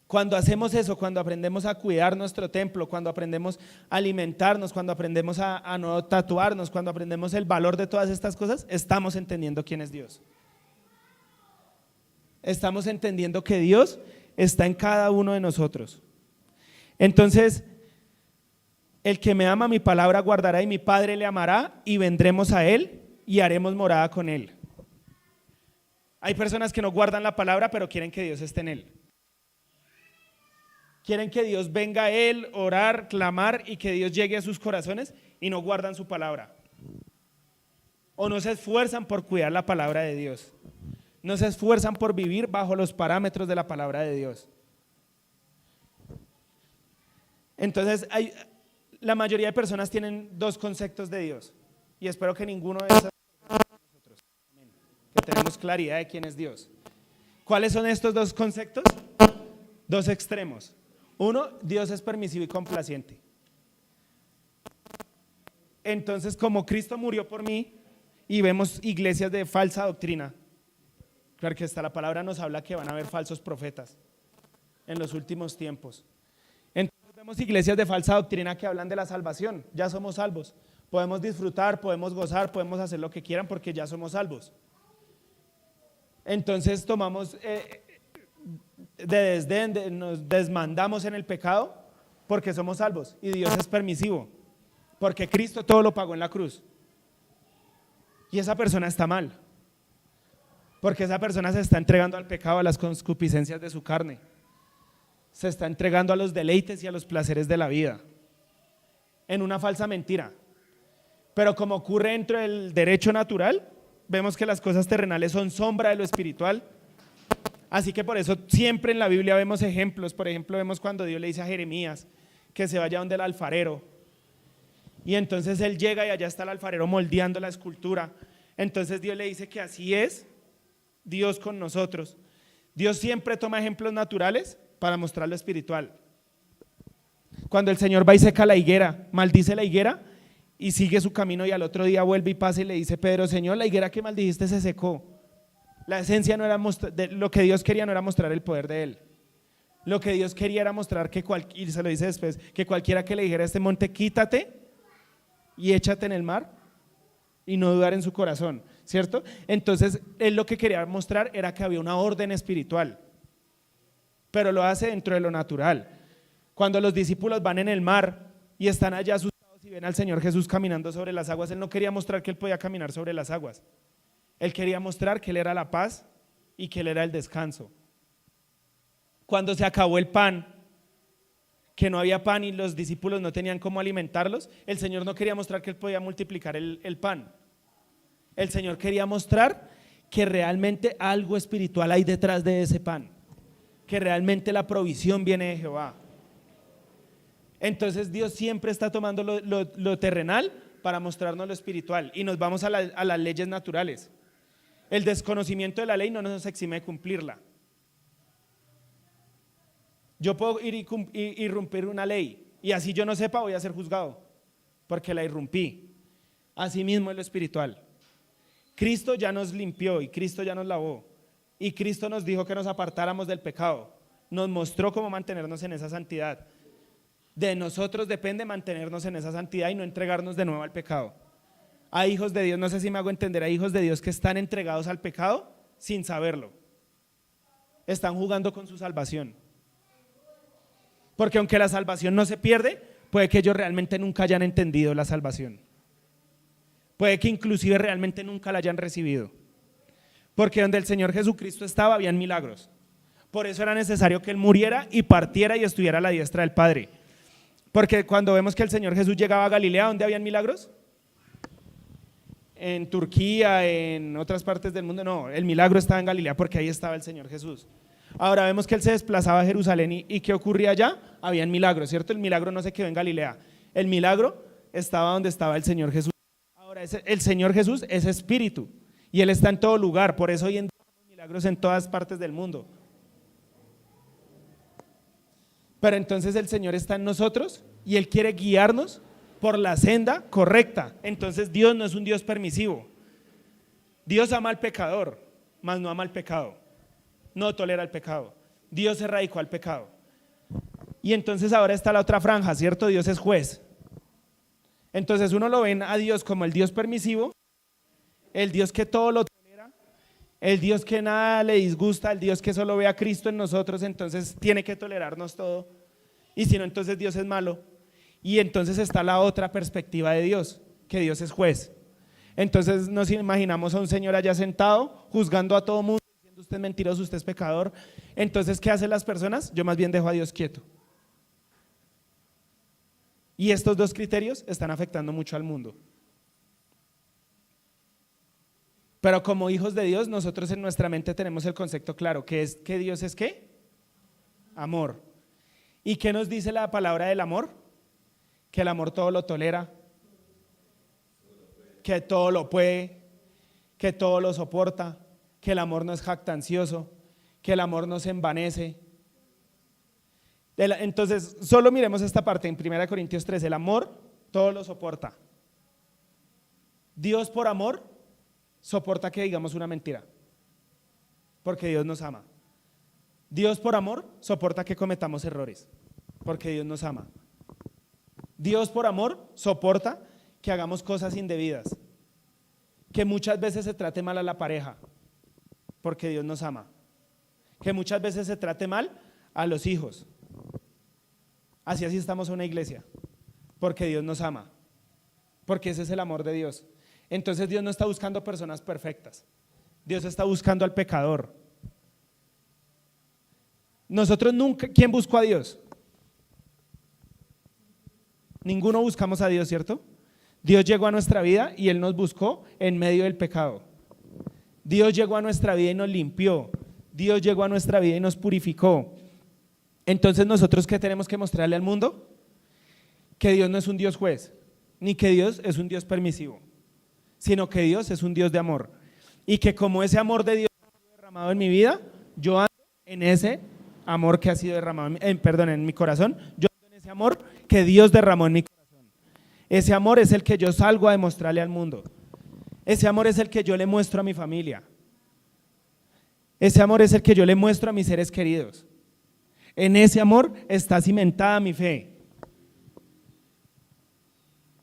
Cuando hacemos eso, cuando aprendemos a cuidar nuestro templo, cuando aprendemos a alimentarnos, cuando aprendemos a no tatuarnos, cuando aprendemos el valor de todas estas cosas, estamos entendiendo quién es Dios. Estamos entendiendo que Dios está en cada uno de nosotros. Entonces, el que me ama, mi palabra guardará, y mi Padre le amará, y vendremos a Él y haremos morada con Él. Hay personas que no guardan la palabra, pero quieren que Dios esté en él. Quieren que Dios venga a él, orar, clamar y que Dios llegue a sus corazones, y no guardan su palabra. O no se esfuerzan por cuidar la palabra de Dios. No se esfuerzan por vivir bajo los parámetros de la palabra de Dios. Entonces, la mayoría de personas tienen dos conceptos de Dios, y espero que ninguno de esos nosotros, que tenemos claridad de quién es Dios. ¿Cuáles son estos dos conceptos? Dos extremos. Uno, Dios es permisivo y complaciente. Entonces, como Cristo murió por mí, y vemos iglesias de falsa doctrina, claro que hasta la palabra nos habla que van a haber falsos profetas en los últimos tiempos. Entonces vemos iglesias de falsa doctrina que hablan de la salvación. Ya somos salvos, podemos disfrutar, podemos gozar, podemos hacer lo que quieran porque ya somos salvos. Entonces tomamos de desdén, nos desmandamos en el pecado porque somos salvos, y Dios es permisivo porque Cristo todo lo pagó en la cruz. Y esa persona está mal, porque esa persona se está entregando al pecado, a las concupiscencias de su carne, se está entregando a los deleites y a los placeres de la vida, en una falsa mentira. Pero como ocurre dentro del derecho natural, vemos que las cosas terrenales son sombra de lo espiritual. Así que por eso siempre en la Biblia vemos ejemplos. Por ejemplo, vemos cuando Dios le dice a Jeremías que se vaya donde el alfarero, y entonces él llega y allá está el alfarero moldeando la escultura. Entonces Dios le dice que así es Dios con nosotros. Dios siempre toma ejemplos naturales para mostrar lo espiritual. Cuando el Señor va y seca la higuera, maldice la higuera y sigue su camino, y al otro día vuelve y pasa y le dice: Pedro, Señor, la higuera que maldijiste se secó. La esencia no era lo que Dios quería, no era mostrar el poder de él. Lo que Dios quería era mostrar que y se lo dice después, que cualquiera que le dijera a este monte: quítate y échate en el mar, y no dudar en su corazón, ¿cierto? Entonces él lo que quería mostrar era que había una orden espiritual, pero lo hace dentro de lo natural. Cuando los discípulos van en el mar y están allá asustados ven al Señor Jesús caminando sobre las aguas, Él no quería mostrar que Él podía caminar sobre las aguas. Él quería mostrar que Él era la paz y que Él era el descanso. Cuando se acabó el pan, que no había pan y los discípulos no tenían cómo alimentarlos, el Señor no quería mostrar que Él podía multiplicar el pan. El Señor quería mostrar que realmente algo espiritual hay detrás de ese pan, que realmente la provisión viene de Jehová. Entonces Dios siempre está tomando lo terrenal para mostrarnos lo espiritual, y nos vamos a las leyes naturales. El desconocimiento de la ley no nos exime de cumplirla. Yo puedo ir y irrumpir una ley, y así yo no sepa, voy a ser juzgado porque la irrumpí. Así mismo es lo espiritual. Cristo ya nos limpió y Cristo ya nos lavó, y Cristo nos dijo que nos apartáramos del pecado, nos mostró cómo mantenernos en esa santidad. De nosotros depende mantenernos en esa santidad y no entregarnos de nuevo al pecado. Hay hijos de Dios, no sé si me hago entender, hay hijos de Dios que están entregados al pecado sin saberlo. Están jugando con su salvación. Porque aunque la salvación no se pierde, puede que ellos realmente nunca hayan entendido la salvación. Puede que inclusive realmente nunca la hayan recibido. Porque donde el Señor Jesucristo estaba, habían milagros. Por eso era necesario que Él muriera y partiera y estuviera a la diestra del Padre. Porque cuando vemos que el Señor Jesús llegaba a Galilea, ¿dónde habían milagros? En Turquía, en otras partes del mundo. No, el milagro estaba en Galilea porque ahí estaba el Señor Jesús. Ahora vemos que Él se desplazaba a Jerusalén y ¿qué ocurría allá? Habían milagros, ¿cierto? El milagro no se quedó en Galilea. El milagro estaba donde estaba el Señor Jesús. Ahora el Señor Jesús es espíritu y Él está en todo lugar. Por eso hoy en día hay milagros en todas partes del mundo. Pero entonces el Señor está en nosotros y Él quiere guiarnos por la senda correcta. Entonces Dios no es un Dios permisivo. Dios ama al pecador, mas no ama al pecado. No tolera el pecado. Dios erradicó al pecado. Y entonces ahora está la otra franja, ¿cierto? Dios es juez. Entonces uno lo ven a Dios como el Dios permisivo, el Dios que todo lo tolera, el Dios que nada le disgusta, el Dios que solo ve a Cristo en nosotros, entonces tiene que tolerarnos todo. Y si no, entonces Dios es malo. Y entonces está la otra perspectiva de Dios, que Dios es juez. Entonces nos imaginamos a un Señor allá sentado, juzgando a todo mundo, diciendo usted es mentiroso, usted es pecador. Entonces, ¿qué hacen las personas? Yo más bien dejo a Dios quieto. Y estos dos criterios están afectando mucho al mundo. Pero como hijos de Dios, nosotros en nuestra mente tenemos el concepto claro, que es que Dios es ¿qué? Amor. ¿Y qué nos dice la palabra del amor? Que el amor todo lo tolera, que todo lo puede, que todo lo soporta, que el amor no es jactancioso, que el amor no se envanece. Entonces, solo miremos esta parte en 1 Corintios 3, el amor todo lo soporta. Dios por amor soporta que digamos una mentira, porque Dios nos ama. Dios por amor soporta que cometamos errores, porque Dios nos ama. Dios por amor soporta que hagamos cosas indebidas, que muchas veces se trate mal a la pareja, porque Dios nos ama. Que muchas veces se trate mal a los hijos. Así estamos en una iglesia, porque Dios nos ama, porque ese es el amor de Dios. Entonces Dios no está buscando personas perfectas, Dios está buscando al pecador. Nosotros nunca, ¿quién buscó a Dios? Ninguno buscamos a Dios, ¿cierto? Dios llegó a nuestra vida y Él nos buscó en medio del pecado. Dios llegó a nuestra vida y nos limpió. Dios llegó a nuestra vida y nos purificó. Entonces nosotros, ¿qué tenemos que mostrarle al mundo? Que Dios no es un Dios juez, ni que Dios es un Dios permisivo, sino que Dios es un Dios de amor. Y que como ese amor de Dios ha sido derramado en mi vida, yo ando en ese amor que ha sido derramado en mi corazón. Yo ando en ese amor que Dios derramó en mi corazón. Ese amor es el que yo salgo a demostrarle al mundo. Ese amor es el que yo le muestro a mi familia. Ese amor es el que yo le muestro a mis seres queridos. En ese amor está cimentada mi fe.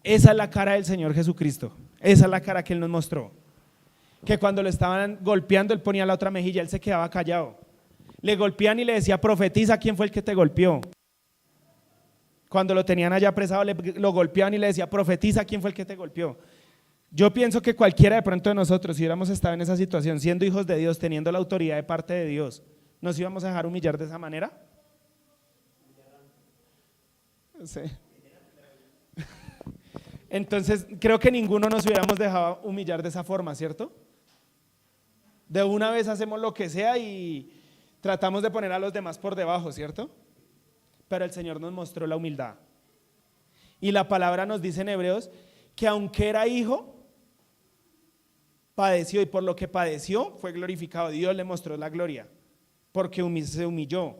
Esa es la cara del Señor Jesucristo. Esa es la cara que Él nos mostró. Que cuando lo estaban golpeando, Él ponía la otra mejilla, Él se quedaba callado. Le golpean y le decía, profetiza quién fue el que te golpeó. Cuando lo tenían allá apresado, lo golpeaban y le decía, profetiza quién fue el que te golpeó. Yo pienso que cualquiera de pronto de nosotros, si hubiéramos estado en esa situación, siendo hijos de Dios, teniendo la autoridad de parte de Dios, ¿nos íbamos a dejar humillar de esa manera? Sí. Entonces, creo que ninguno nos hubiéramos dejado humillar de esa forma, ¿cierto? De una vez hacemos lo que sea y tratamos de poner a los demás por debajo, ¿cierto? Pero el Señor nos mostró la humildad. Y la palabra nos dice en Hebreos que aunque era hijo, padeció, y por lo que padeció fue glorificado. Dios le mostró la gloria porque se humilló.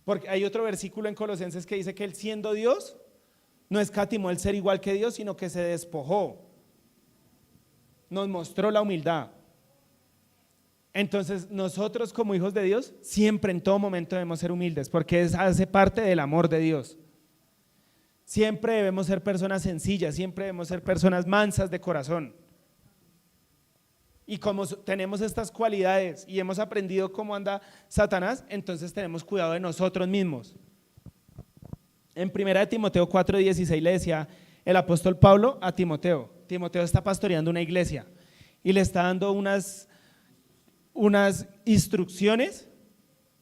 Porque hay otro versículo en Colosenses que dice que él, siendo Dios, no escatimó el ser igual que Dios, sino que se despojó. Nos mostró la humildad. Entonces nosotros como hijos de Dios siempre en todo momento debemos ser humildes, porque hace parte del amor de Dios. Siempre debemos ser personas sencillas, siempre debemos ser personas mansas de corazón. Y como tenemos estas cualidades y hemos aprendido cómo anda Satanás, entonces tenemos cuidado de nosotros mismos. En 1 Timoteo 4:16 le decía el apóstol Pablo a Timoteo. Timoteo está pastoreando una iglesia y le está dando unas instrucciones,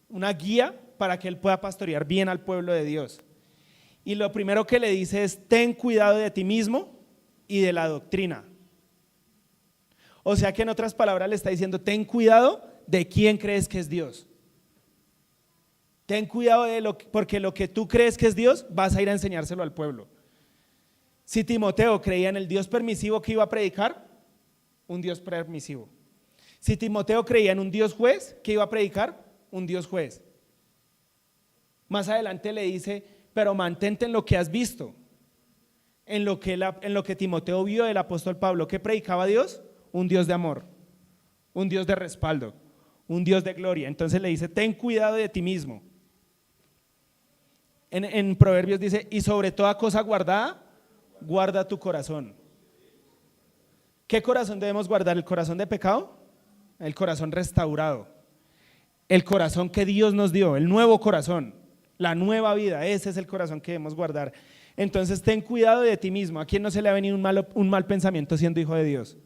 una guía para que él pueda pastorear bien al pueblo de Dios. Y lo primero que le dice es: ten cuidado de ti mismo y de la doctrina. O sea que en otras palabras le está diciendo: ten cuidado de quién crees que es Dios. Ten cuidado porque lo que tú crees que es Dios vas a ir a enseñárselo al pueblo. Si Timoteo creía en el Dios permisivo que iba a predicar, un Dios permisivo. Si Timoteo creía en un Dios juez, que iba a predicar, un Dios juez. Más adelante le dice: pero mantente en lo que has visto, en lo que Timoteo vio del apóstol Pablo. ¿Qué predicaba Dios? Un Dios de amor, un Dios de respaldo, un Dios de gloria. Entonces le dice: ten cuidado de ti mismo. En Proverbios dice: y sobre toda cosa guardada, guarda tu corazón. ¿Qué corazón debemos guardar? ¿El corazón de pecado? El corazón restaurado, el corazón que Dios nos dio, el nuevo corazón, la nueva vida. Ese es el corazón que debemos guardar. Entonces ten cuidado de ti mismo. ¿A quién no se le ha venido un mal pensamiento siendo hijo de Dios?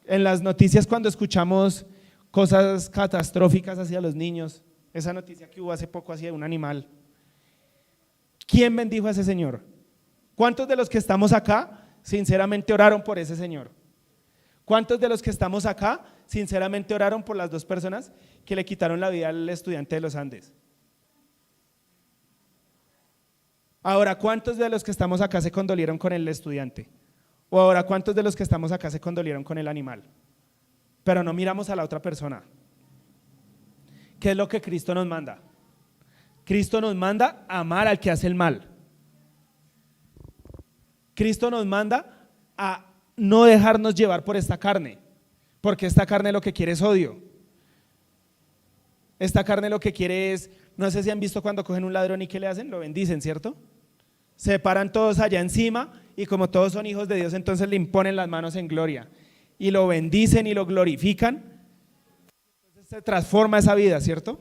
En las noticias, cuando escuchamos cosas catastróficas hacia los niños, esa noticia que hubo hace poco hacia un animal, ¿quién bendijo a ese señor? ¿Cuántos de los que estamos acá sinceramente oraron por ese señor? ¿Cuántos de los que estamos acá sinceramente oraron por las dos personas que le quitaron la vida al estudiante de los Andes? Ahora, ¿cuántos de los que estamos acá se condolieron con el estudiante? O ahora, ¿cuántos de los que estamos acá se condolieron con el animal? Pero no miramos a la otra persona. ¿Qué es lo que Cristo nos manda? Cristo nos manda a amar al que hace el mal. Cristo nos manda a no dejarnos llevar por esta carne, porque esta carne lo que quiere es odio. Esta carne lo que quiere es, no sé si han visto cuando cogen un ladrón y ¿qué le hacen? Lo bendicen, ¿cierto? Se paran todos allá encima y como todos son hijos de Dios, entonces le imponen las manos en gloria y lo bendicen y lo glorifican. Entonces se transforma esa vida, ¿cierto?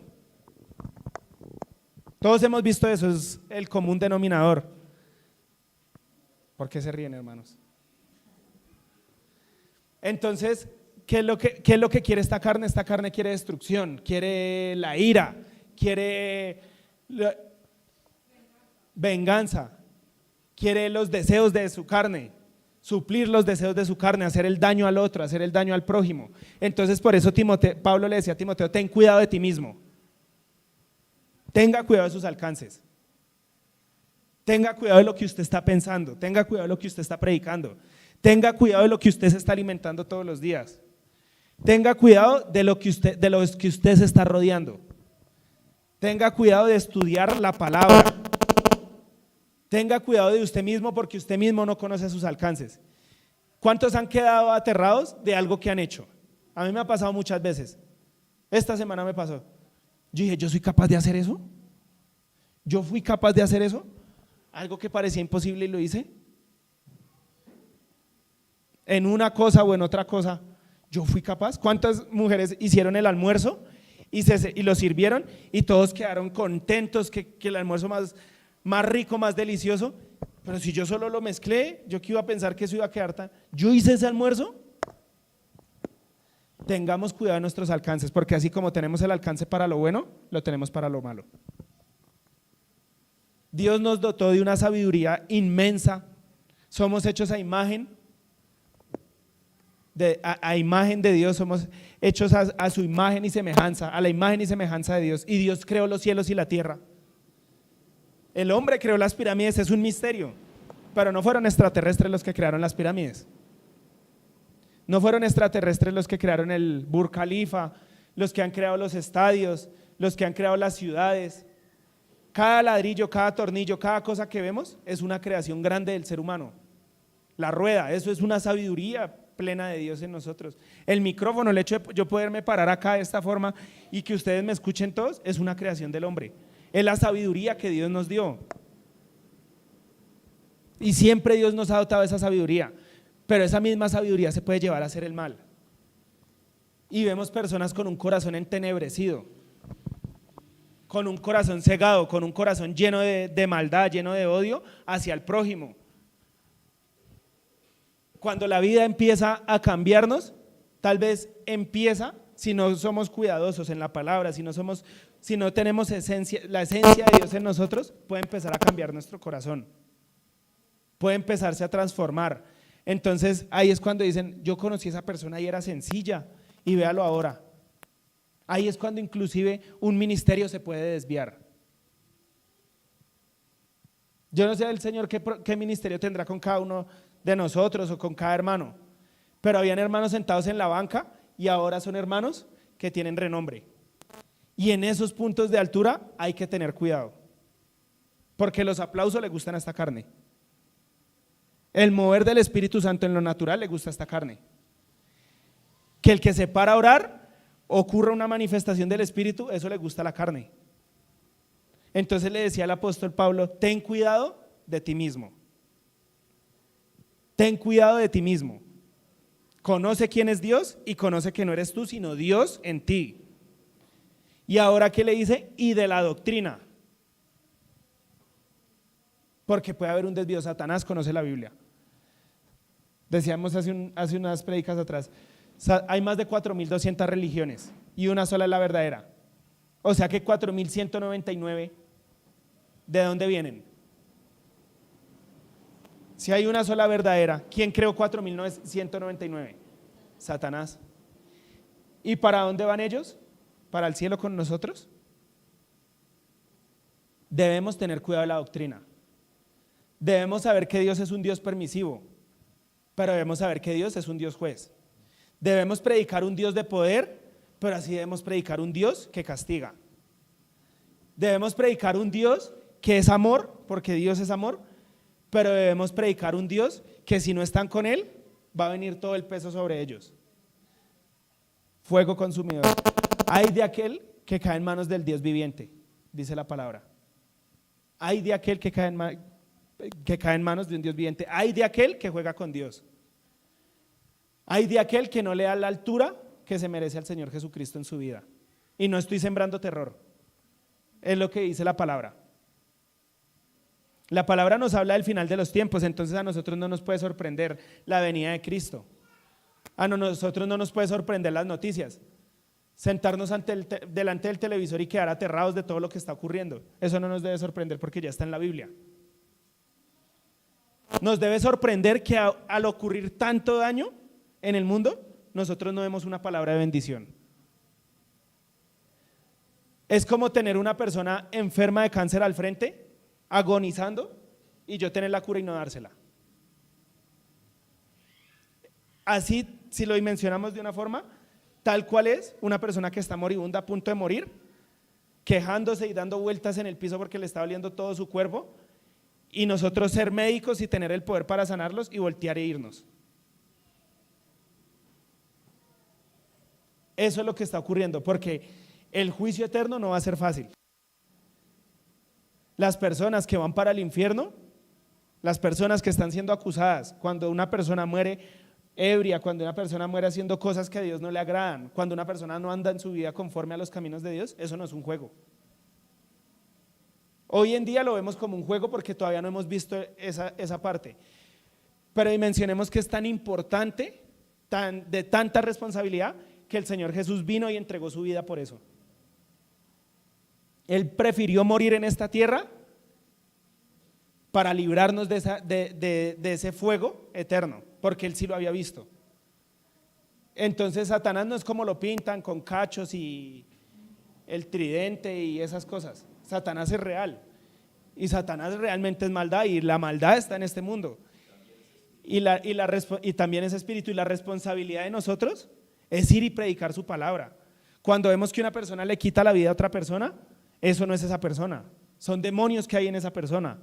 Todos hemos visto eso, es el común denominador. ¿Por qué se ríen, hermanos? Entonces, ¿qué es lo que quiere esta carne? Esta carne quiere destrucción, quiere la ira, quiere venganza, quiere los deseos de su carne, suplir los deseos de su carne, hacer el daño al otro, hacer el daño al prójimo. Entonces por eso Pablo le decía a Timoteo: ten cuidado de ti mismo, tenga cuidado de sus alcances, tenga cuidado de lo que usted está pensando, tenga cuidado de lo que usted está predicando, tenga cuidado de lo que usted se está alimentando todos los días, tenga cuidado de los que usted se está rodeando, tenga cuidado de estudiar la palabra, tenga cuidado de usted mismo, porque usted mismo no conoce sus alcances. ¿Cuántos han quedado aterrados de algo que han hecho? A mí me ha pasado muchas veces. Esta semana me pasó. Yo dije: ¿yo soy capaz de hacer eso? ¿Yo fui capaz de hacer eso? Algo que parecía imposible y lo hice. En una cosa o en otra cosa, yo fui capaz. ¿Cuántas mujeres hicieron el almuerzo y lo sirvieron y todos quedaron contentos, que el almuerzo más rico, más delicioso. Pero si yo solo lo mezclé, yo que iba a pensar que eso iba a quedar tan… Yo hice ese almuerzo. Tengamos cuidado de nuestros alcances, porque así como tenemos el alcance para lo bueno, lo tenemos para lo malo. Dios nos dotó de una sabiduría inmensa. Somos hechos a imagen de Dios, somos hechos a su imagen y semejanza, a la imagen y semejanza de Dios. Y Dios creó los cielos y la tierra. El hombre creó las pirámides, es un misterio, pero no fueron extraterrestres los que crearon las pirámides. No fueron extraterrestres los que crearon el Burj Khalifa, los que han creado los estadios, los que han creado las ciudades. Cada ladrillo, cada tornillo, cada cosa que vemos es una creación grande del ser humano. La rueda, eso es una sabiduría plena de Dios en nosotros. El micrófono, el hecho de yo poderme parar acá de esta forma y que ustedes me escuchen todos, es una creación del hombre. Es la sabiduría que Dios nos dio. Y siempre Dios nos ha dotado de esa sabiduría, pero esa misma sabiduría se puede llevar a hacer el mal. Y vemos personas con un corazón entenebrecido, con un corazón cegado, con un corazón lleno de maldad, lleno de odio hacia el prójimo. Cuando la vida empieza a cambiarnos, tal vez empieza, si no somos cuidadosos en la palabra, si no tenemos la esencia de Dios en nosotros, puede empezar a cambiar nuestro corazón, puede empezarse a transformar. Entonces ahí es cuando dicen, yo conocí a esa persona y era sencilla, y véalo ahora. Ahí es cuando inclusive un ministerio se puede desviar. Yo no sé el Señor qué ministerio tendrá con cada uno de nosotros o con cada hermano, pero habían hermanos sentados en la banca y ahora son hermanos que tienen renombre. Y en esos puntos de altura hay que tener cuidado, porque los aplausos le gustan a esta carne. El mover del Espíritu Santo en lo natural le gusta a esta carne. Que el que se para a orar ocurra una manifestación del Espíritu, eso le gusta a la carne. Entonces le decía al apóstol Pablo, ten cuidado de ti mismo. Ten cuidado de ti mismo. Conoce quién es Dios y conoce que no eres tú, sino Dios en ti. Y ahora ¿qué le dice? Y de la doctrina. Porque puede haber un desvío. Satanás conoce la Biblia. Decíamos hace unas prédicas atrás, hay más de 4.200 religiones y una sola es la verdadera. O sea que 4.199, ¿de dónde vienen? Si hay una sola verdadera, ¿quién creó 4.199? Satanás. ¿Y para dónde van ellos? ¿Para el cielo con nosotros? Debemos tener cuidado de la doctrina. Debemos saber que Dios es un Dios permisivo, pero debemos saber que Dios es un Dios juez. Debemos predicar un Dios de poder, pero así debemos predicar un Dios que castiga. Debemos predicar un Dios que es amor, porque Dios es amor, pero debemos predicar un Dios que si no están con Él, va a venir todo el peso sobre ellos. Fuego consumidor. Ay de aquel que cae en manos del Dios viviente, dice la palabra. Ay de aquel que cae en manos de un Dios viviente. Ay de aquel que juega con Dios. Ay de aquel que no le da la altura que se merece al Señor Jesucristo en su vida. Y no estoy sembrando terror, es lo que dice la palabra. La palabra nos habla del final de los tiempos, entonces a nosotros no nos puede sorprender la venida de Cristo. A nosotros no nos puede sorprender las noticias. Sentarnos delante del televisor y quedar aterrados de todo lo que está ocurriendo. Eso no nos debe sorprender porque ya está en la Biblia. Nos debe sorprender que al ocurrir tanto daño en el mundo, nosotros no vemos una palabra de bendición. Es como tener una persona enferma de cáncer al frente, agonizando, y yo tener la cura y no dársela. Así, si lo dimensionamos de una forma, tal cual es una persona que está moribunda, a punto de morir, quejándose y dando vueltas en el piso porque le está doliendo todo su cuerpo, y nosotros ser médicos y tener el poder para sanarlos y voltear e irnos. Eso es lo que está ocurriendo, porque el juicio eterno no va a ser fácil. Las personas que van para el infierno, las personas que están siendo acusadas, cuando una persona muere ebria, cuando una persona muere haciendo cosas que a Dios no le agradan, cuando una persona no anda en su vida conforme a los caminos de Dios, eso no es un juego. Hoy en día lo vemos como un juego porque todavía no hemos visto esa parte. Pero dimensionemos que es tan importante, de tanta responsabilidad, que el Señor Jesús vino y entregó su vida por eso. Él prefirió morir en esta tierra para librarnos de ese fuego eterno, porque Él sí lo había visto. Entonces Satanás no es como lo pintan, con cachos y el tridente y esas cosas. Satanás es real y Satanás realmente es maldad, y la maldad está en este mundo y también es espíritu, y la responsabilidad de nosotros es ir y predicar su palabra. Cuando vemos que una persona le quita la vida a otra persona, eso no es esa persona, son demonios que hay en esa persona.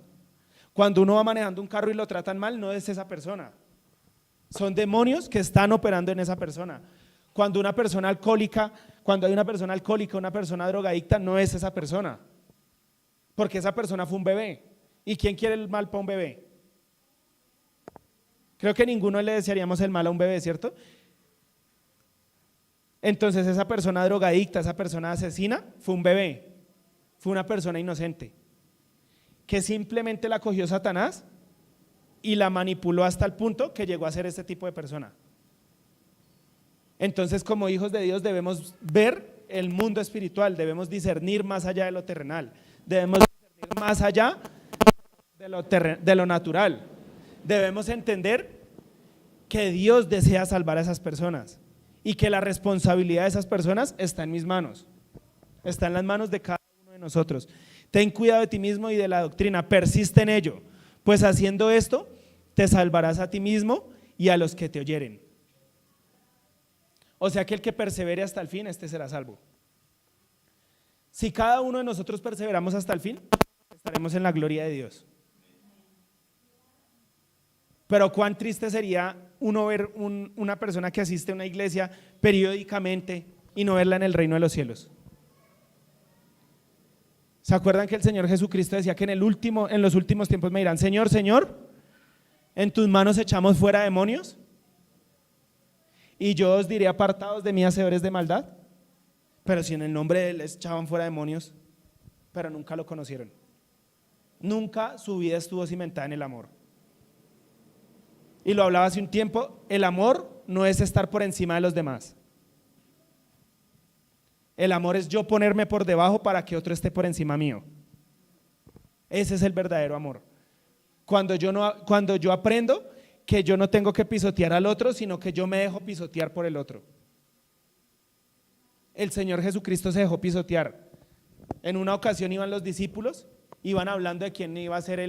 Cuando uno va manejando un carro y lo tratan mal, no es esa persona, son demonios que están operando en esa persona. Cuando hay una persona alcohólica, una persona drogadicta, no es esa persona, porque esa persona fue un bebé. ¿Y quién quiere el mal para un bebé? Creo que ninguno le desearíamos el mal a un bebé, ¿cierto? Entonces esa persona drogadicta, esa persona asesina, fue un bebé, fue una persona inocente, que simplemente la cogió Satanás y la manipuló hasta el punto que llegó a ser este tipo de persona. Entonces, como hijos de Dios debemos ver el mundo espiritual, debemos discernir más allá de lo terrenal, debemos discernir más allá de lo natural. Debemos entender que Dios desea salvar a esas personas y que la responsabilidad de esas personas está en mis manos, está en las manos de cada uno de nosotros. Ten cuidado de ti mismo y de la doctrina, persiste en ello, pues haciendo esto te salvarás a ti mismo y a los que te oyeren. O sea que el que persevere hasta el fin, este será salvo. Si cada uno de nosotros perseveramos hasta el fin, estaremos en la gloria de Dios. Pero cuán triste sería uno ver una persona que asiste a una iglesia periódicamente y no verla en el reino de los cielos. ¿Se acuerdan que el Señor Jesucristo decía que en los últimos tiempos me dirán: Señor, Señor, ¿en tus manos echamos fuera demonios? Y yo os diré: apartados de mí, hacedores de maldad. Pero si en el nombre de Él les echaban fuera demonios, pero nunca lo conocieron. Nunca su vida estuvo cimentada en el amor. Y lo hablaba hace un tiempo, el amor no es estar por encima de los demás. El amor es yo ponerme por debajo para que otro esté por encima mío. Ese es el verdadero amor. Cuando yo aprendo que yo no tengo que pisotear al otro, sino que yo me dejo pisotear por el otro. El Señor Jesucristo se dejó pisotear. En una ocasión iban los discípulos, iban hablando de quién iba a ser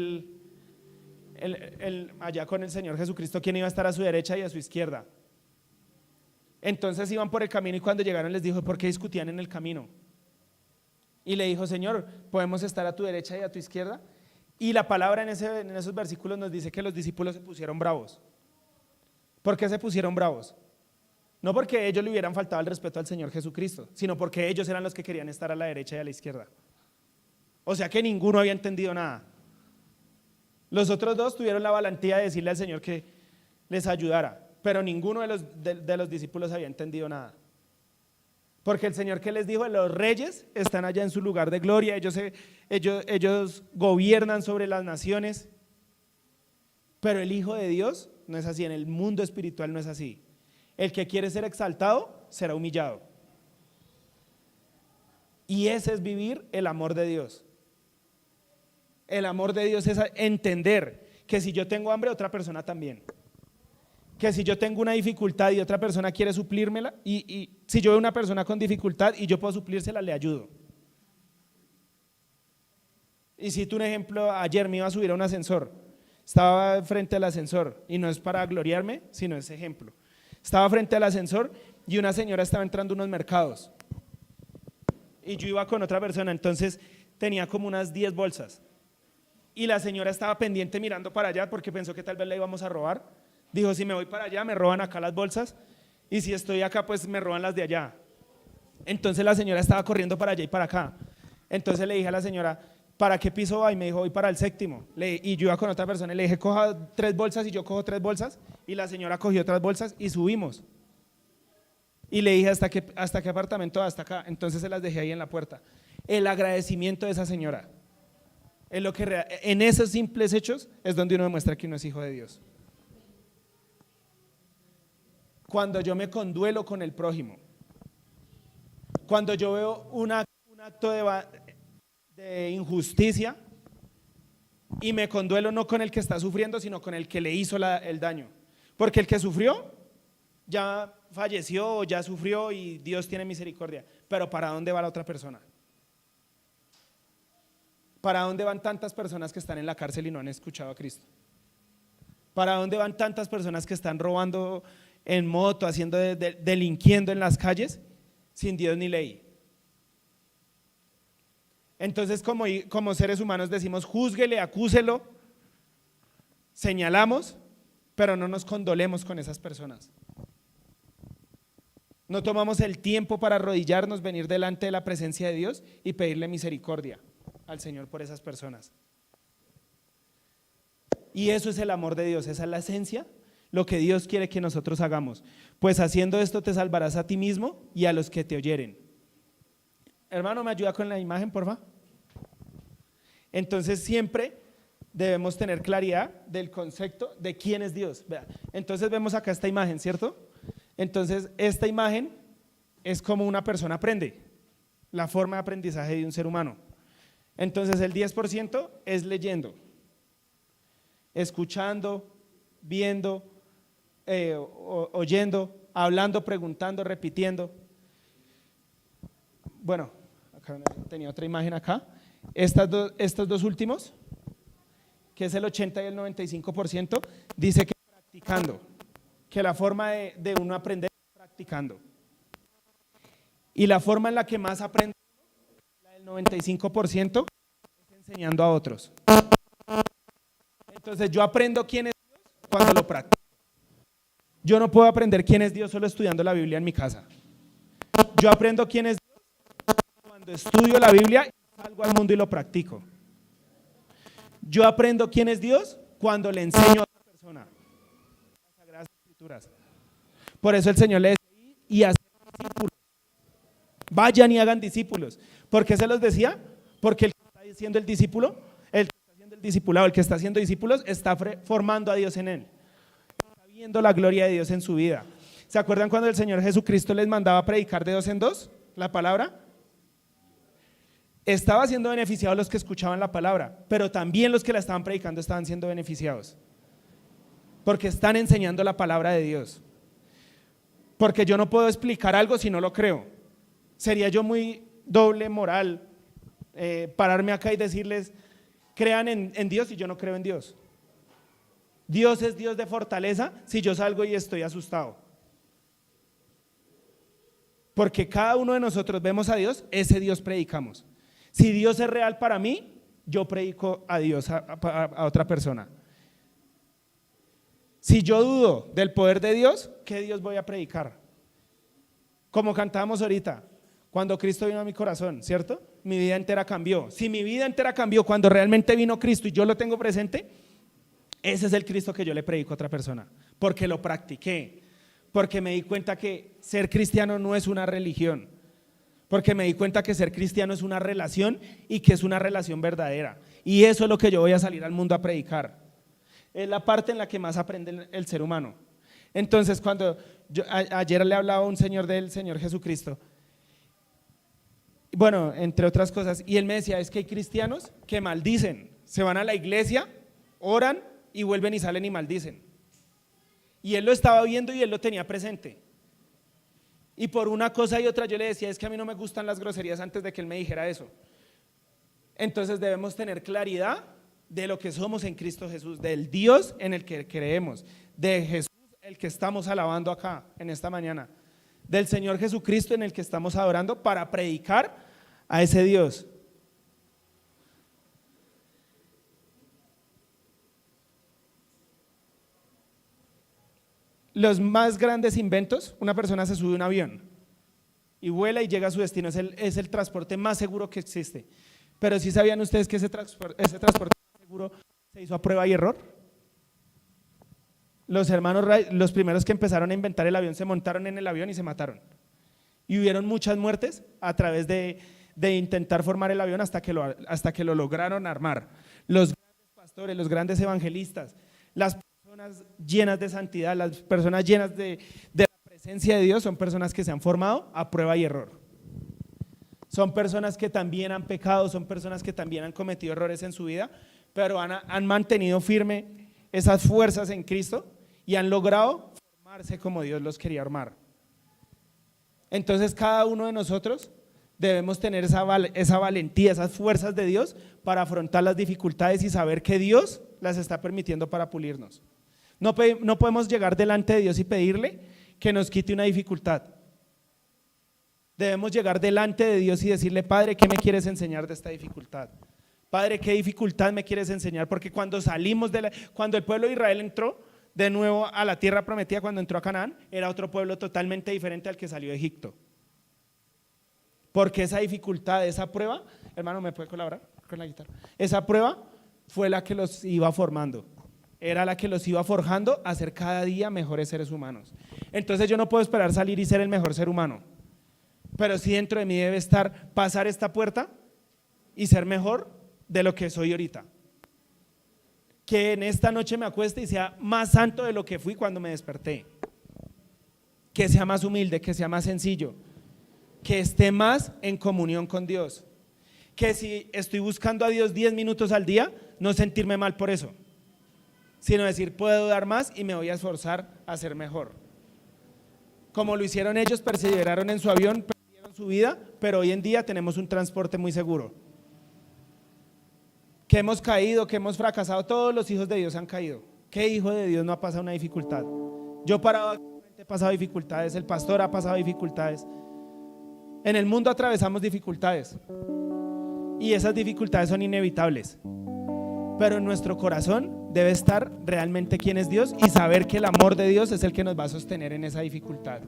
allá con el Señor Jesucristo, quién iba a estar a su derecha y a su izquierda. Entonces iban por el camino y cuando llegaron les dijo: ¿por qué discutían en el camino? Y le dijo: Señor, ¿podemos estar a tu derecha y a tu izquierda? Y la palabra en esos versículos nos dice que los discípulos se pusieron bravos. ¿Por qué se pusieron bravos? No porque ellos le hubieran faltado el respeto al Señor Jesucristo, sino porque ellos eran los que querían estar a la derecha y a la izquierda. O sea que ninguno había entendido nada. Los otros dos tuvieron la valentía de decirle al Señor que les ayudara, pero ninguno de los discípulos había entendido nada. Porque el Señor, que les dijo: los reyes están allá en su lugar de gloria, ellos gobiernan sobre las naciones, pero el Hijo de Dios no es así, en el mundo espiritual no es así. El que quiere ser exaltado será humillado. Y ese es vivir el amor de Dios. El amor de Dios es entender que si yo tengo hambre, otra persona también. Que si yo tengo una dificultad y otra persona quiere suplírmela, y si yo veo una persona con dificultad y yo puedo suplírsela, le ayudo. Y si un ejemplo, ayer me iba a subir a un ascensor, estaba frente al ascensor, y no es para gloriarme, sino es ejemplo. Estaba frente al ascensor y una señora estaba entrando a unos mercados y yo iba con otra persona, entonces tenía como unas 10 bolsas y la señora estaba pendiente mirando para allá porque pensó que tal vez la íbamos a robar. Dijo: si me voy para allá me roban acá las bolsas, y si estoy acá pues me roban las de allá. Entonces la señora estaba corriendo para allá y para acá. Entonces le dije a la señora: ¿para qué piso va? Y me dijo: voy para el 7º. Y yo iba con otra persona y le dije: coja 3 bolsas, y yo cojo 3 bolsas, Y la señora cogió otras bolsas y subimos. Y le dije, ¿hasta qué apartamento? Hasta acá. Entonces se las dejé ahí en la puerta. El agradecimiento de esa señora, es lo que en esos simples hechos es donde uno demuestra que uno es hijo de Dios. Cuando yo me conduelo con el prójimo, cuando yo veo un acto de injusticia y me conduelo no con el que está sufriendo, sino con el que le hizo el daño. Porque el que sufrió ya falleció, ya sufrió y Dios tiene misericordia. Pero ¿para dónde va la otra persona? ¿Para dónde van tantas personas que están en la cárcel y no han escuchado a Cristo? ¿Para dónde van tantas personas que están robando en moto, haciendo delinquiendo en las calles sin Dios ni ley? Entonces, como seres humanos decimos, júzguele, acúselo, señalamos, pero no nos condolemos con esas personas. No tomamos el tiempo para arrodillarnos, venir delante de la presencia de Dios y pedirle misericordia al Señor por esas personas. Y eso es el amor de Dios, esa es la esencia, lo que Dios quiere que nosotros hagamos. Pues haciendo esto te salvarás a ti mismo y a los que te oyeren. Hermano, ¿me ayuda con la imagen, por favor? Entonces siempre debemos tener claridad del concepto de quién es Dios. Vea, entonces vemos acá esta imagen, ¿cierto? Entonces esta imagen es como una persona aprende, la forma de aprendizaje de un ser humano. Entonces el 10% es leyendo, escuchando, viendo, oyendo, hablando, preguntando, repitiendo. Bueno, acá tenía otra imagen acá. Estos dos últimos, que es el 80 y el 95%, dice que practicando, que la forma de uno aprender es practicando. Y la forma en la que más aprende, la del 95%, es enseñando a otros. Entonces yo aprendo quién es Dios cuando lo practico. Yo no puedo aprender quién es Dios solo estudiando la Biblia en mi casa. Yo aprendo quién es Dios cuando estudio la Biblia y salgo al mundo y lo practico. Yo aprendo quién es Dios cuando le enseño a otra persona las Sagradas Escrituras. Por eso el Señor le dice, y hacer discípulos. Vayan y hagan discípulos. ¿Por qué se los decía? Porque el que está diciendo el discípulo, el que está haciendo el discipulado, el que está haciendo discípulos, está formando a Dios en él. Está viendo la gloria de Dios en su vida. ¿Se acuerdan cuando el Señor Jesucristo les mandaba a predicar de 2 en 2 la palabra? Estaba siendo beneficiados los que escuchaban la palabra, pero también los que la estaban predicando estaban siendo beneficiados, porque están enseñando la palabra de Dios. Porque yo no puedo explicar algo si no lo creo. Sería yo muy doble moral pararme acá y decirles, crean en Dios y yo no creo en Dios. Dios es Dios de fortaleza si yo salgo y estoy asustado. Porque cada uno de nosotros vemos a Dios, ese Dios predicamos. Si Dios es real para mí, yo predico a Dios a otra persona. Si yo dudo del poder de Dios, ¿qué Dios voy a predicar? Como cantábamos ahorita, cuando Cristo vino a mi corazón, ¿cierto? Mi vida entera cambió. Si mi vida entera cambió cuando realmente vino Cristo y yo lo tengo presente, ese es el Cristo que yo le predico a otra persona, porque lo practiqué, porque me di cuenta que ser cristiano no es una religión. Porque me di cuenta que ser cristiano es una relación y que es una relación verdadera. Y eso es lo que yo voy a salir al mundo a predicar. Es la parte en la que más aprende el ser humano. Entonces, cuando ayer le hablaba a un señor del Señor Jesucristo, bueno, entre otras cosas, y él me decía, es que hay cristianos que maldicen, se van a la iglesia, oran y vuelven y salen y maldicen. Y él lo estaba viendo y él lo tenía presente. Y por una cosa y otra yo le decía, es que a mí no me gustan las groserías antes de que él me dijera eso. Entonces debemos tener claridad de lo que somos en Cristo Jesús, del Dios en el que creemos, de Jesús el que estamos alabando acá en esta mañana, del Señor Jesucristo en el que estamos adorando para predicar a ese Dios. Los más grandes inventos, una persona se sube a un avión y vuela y llega a su destino, es el transporte más seguro que existe. Pero ¿sí sabían ustedes que ese transporte más seguro se hizo a prueba y error? Los hermanos Wright, los primeros que empezaron a inventar el avión, se montaron en el avión y se mataron. Y hubieron muchas muertes a través de intentar formar el avión hasta que lo lograron armar. Los grandes pastores, los grandes evangelistas, las personas llenas de santidad, las personas llenas de la presencia de Dios son personas que se han formado a prueba y error. Son personas que también han pecado, son personas que también han cometido errores en su vida, pero han mantenido firme esas fuerzas en Cristo y han logrado formarse como Dios los quería armar. Entonces cada uno de nosotros debemos tener esa valentía, esas fuerzas de Dios para afrontar las dificultades y saber que Dios las está permitiendo para pulirnos. No podemos llegar delante de Dios y pedirle que nos quite una dificultad. Debemos llegar delante de Dios y decirle: Padre, ¿qué me quieres enseñar de esta dificultad? Padre, ¿qué dificultad me quieres enseñar? Porque cuando cuando el pueblo de Israel entró de nuevo a la tierra prometida, cuando entró a Canaán, era otro pueblo totalmente diferente al que salió de Egipto. Porque esa dificultad, esa prueba, hermano, ¿me puede colaborar con la guitarra? Esa prueba fue la que los iba formando, era la que los iba forjando a ser cada día mejores seres humanos. Entonces yo no puedo esperar salir y ser el mejor ser humano, pero sí dentro de mí debe estar pasar esta puerta y ser mejor de lo que soy ahorita. Que en esta noche me acueste y sea más santo de lo que fui cuando me desperté. Que sea más humilde, que sea más sencillo, que esté más en comunión con Dios. Que si estoy buscando a Dios 10 minutos al día, no sentirme mal por eso, sino decir: puedo dar más y me voy a esforzar a ser mejor. Como lo hicieron ellos, perseveraron en su avión, perdieron su vida, pero hoy en día tenemos un transporte muy seguro. Que hemos caído, que hemos fracasado, todos los hijos de Dios han caído. ¿Qué hijo de Dios no ha pasado una dificultad? Yo he pasado dificultades, el pastor ha pasado dificultades. En el mundo atravesamos dificultades y esas dificultades son inevitables, pero en nuestro corazón debe estar realmente quién es Dios y saber que el amor de Dios es el que nos va a sostener en esa dificultad,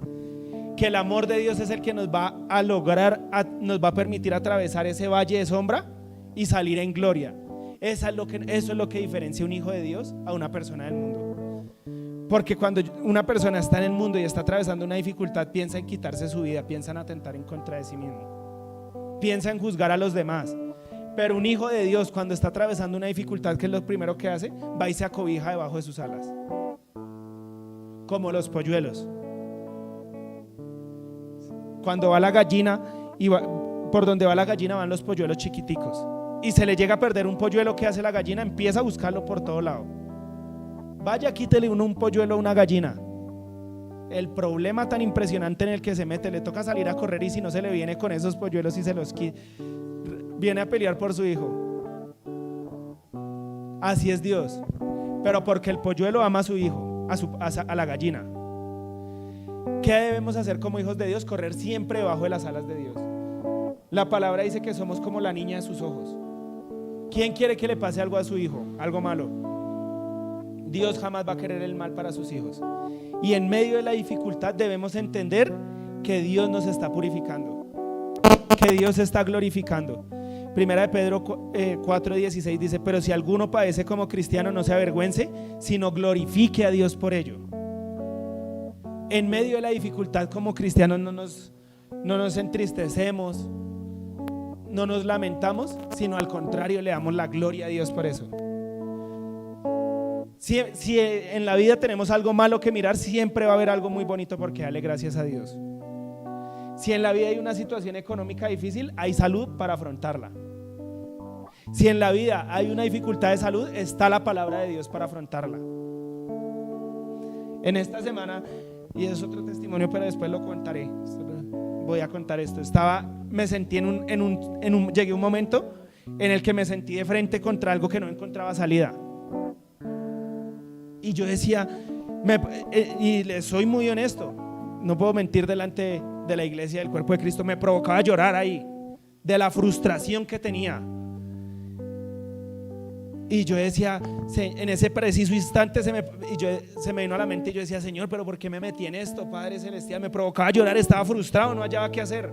que el amor de Dios es el que nos va a lograr, nos va a permitir atravesar ese valle de sombra y salir en gloria. Eso es lo que diferencia un hijo de Dios a una persona del mundo. Porque cuando una persona está en el mundo y está atravesando una dificultad, piensa en quitarse su vida, piensa en atentar en contra de sí mismo, piensa en juzgar a los demás. Pero un hijo de Dios, cuando está atravesando una dificultad, ¿qué es lo primero que hace? Va y se acobija debajo de sus alas, como los polluelos. Cuando va la gallina por donde va la gallina van los polluelos chiquiticos, y se le llega a perder un polluelo, ¿qué hace la gallina? Empieza a buscarlo por todo lado. Vaya, quítele un polluelo a una gallina. El problema tan impresionante en el que se mete, le toca salir a correr, y si no se le viene con esos polluelos y se los quita, viene a pelear por su hijo. Así es Dios, pero porque el polluelo ama a su hijo, a la gallina. ¿Qué debemos hacer como hijos de Dios? Correr siempre debajo de las alas de Dios. La palabra dice que somos como la niña de sus ojos. ¿Quién quiere que le pase algo a su hijo? Algo malo. Dios jamás va a querer el mal para sus hijos. Y en medio de la dificultad debemos entender que Dios nos está purificando, que Dios se está glorificando. Primera de Pedro 4:16 dice: pero si alguno padece como cristiano, no se avergüence, sino glorifique a Dios por ello. En medio de la dificultad, como cristianos, no nos entristecemos, no nos lamentamos, sino al contrario, le damos la gloria a Dios por eso. Si en la vida tenemos algo malo que mirar, siempre va a haber algo muy bonito porque darle gracias a Dios. Si en la vida hay una situación económica difícil, hay salud para afrontarla. Si en la vida hay una dificultad de salud, está la palabra de Dios para afrontarla. En esta semana, y es otro testimonio, pero después lo contaré, voy a contar esto. Me sentí llegué a un momento en el que me sentí de frente contra algo que no encontraba salida. Y yo decía, y les soy muy honesto, no puedo mentir delante de la iglesia del cuerpo de Cristo, me provocaba llorar ahí, de la frustración que tenía. Y yo decía, en ese preciso instante se me vino a la mente, y yo decía: Señor, pero ¿por qué me metí en esto, Padre Celestial? Me provocaba llorar, estaba frustrado, no hallaba qué hacer.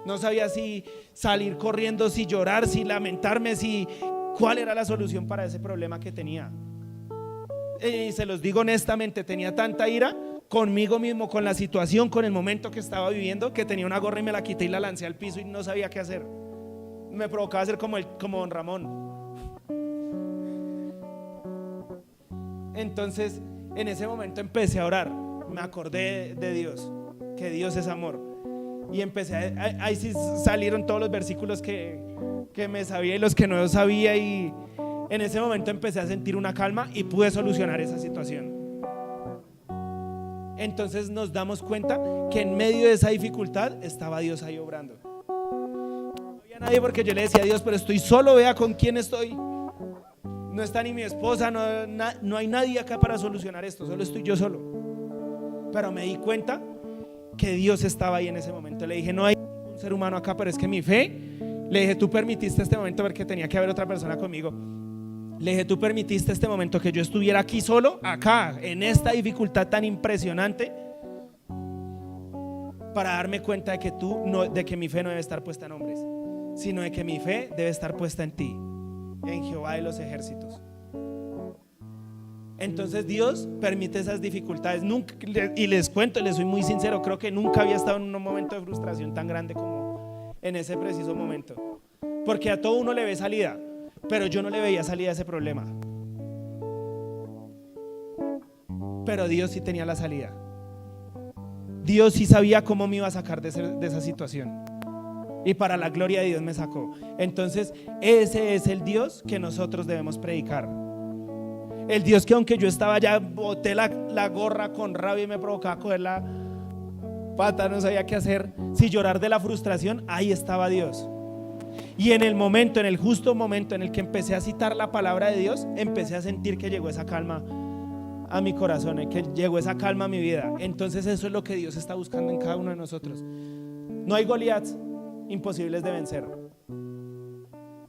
No sabía si salir corriendo, si llorar, si lamentarme, cuál era la solución para ese problema que tenía. y se los digo honestamente, tenía tanta ira conmigo mismo, con la situación, con el momento que estaba viviendo, que tenía una gorra y me la quité y la lancé al piso y no sabía qué hacer. Me provocaba ser como don Ramón. Entonces en ese momento empecé a orar, me acordé de Dios, que Dios es amor, y empecé ahí sí salieron todos los versículos que me sabía y los que no sabía, y en ese momento empecé a sentir una calma y pude solucionar esa situación. Entonces nos damos cuenta que en medio de esa dificultad estaba Dios ahí obrando. No había nadie, porque yo le decía a Dios, pero estoy solo, vea con quién estoy. No está ni mi esposa, no hay nadie acá para solucionar esto, solo estoy yo solo. Pero me di cuenta que Dios estaba ahí en ese momento. Le dije, no hay un ser humano acá, pero es que mi fe, le dije, tú permitiste este momento, porque tenía que haber otra persona conmigo. Le dije, tú permitiste este momento que yo estuviera aquí solo, acá, en esta dificultad tan impresionante, para darme cuenta de que de que mi fe no debe estar puesta en hombres, sino de que mi fe debe estar puesta en ti, en Jehová de los ejércitos. Entonces Dios permite esas dificultades. Nunca, y les cuento, les soy muy sincero, creo que nunca había estado en un momento de frustración tan grande como en ese preciso momento, porque a todo uno le ve salida, pero yo no le veía salida a ese problema. Pero Dios sí tenía la salida. Dios sí sabía cómo me iba a sacar de esa situación, y para la gloria de Dios me sacó. Entonces ese es el Dios que nosotros debemos predicar. El Dios que, aunque yo estaba ya, boté la gorra con rabia y me provocaba coger la pata, no sabía qué hacer, si llorar de la frustración, ahí estaba Dios. Y en el justo momento en el que empecé a citar la palabra de Dios, empecé a sentir que llegó esa calma a mi corazón, que llegó esa calma a mi vida. Entonces eso es lo que Dios está buscando en cada uno de nosotros. No hay Goliaths imposibles de vencer,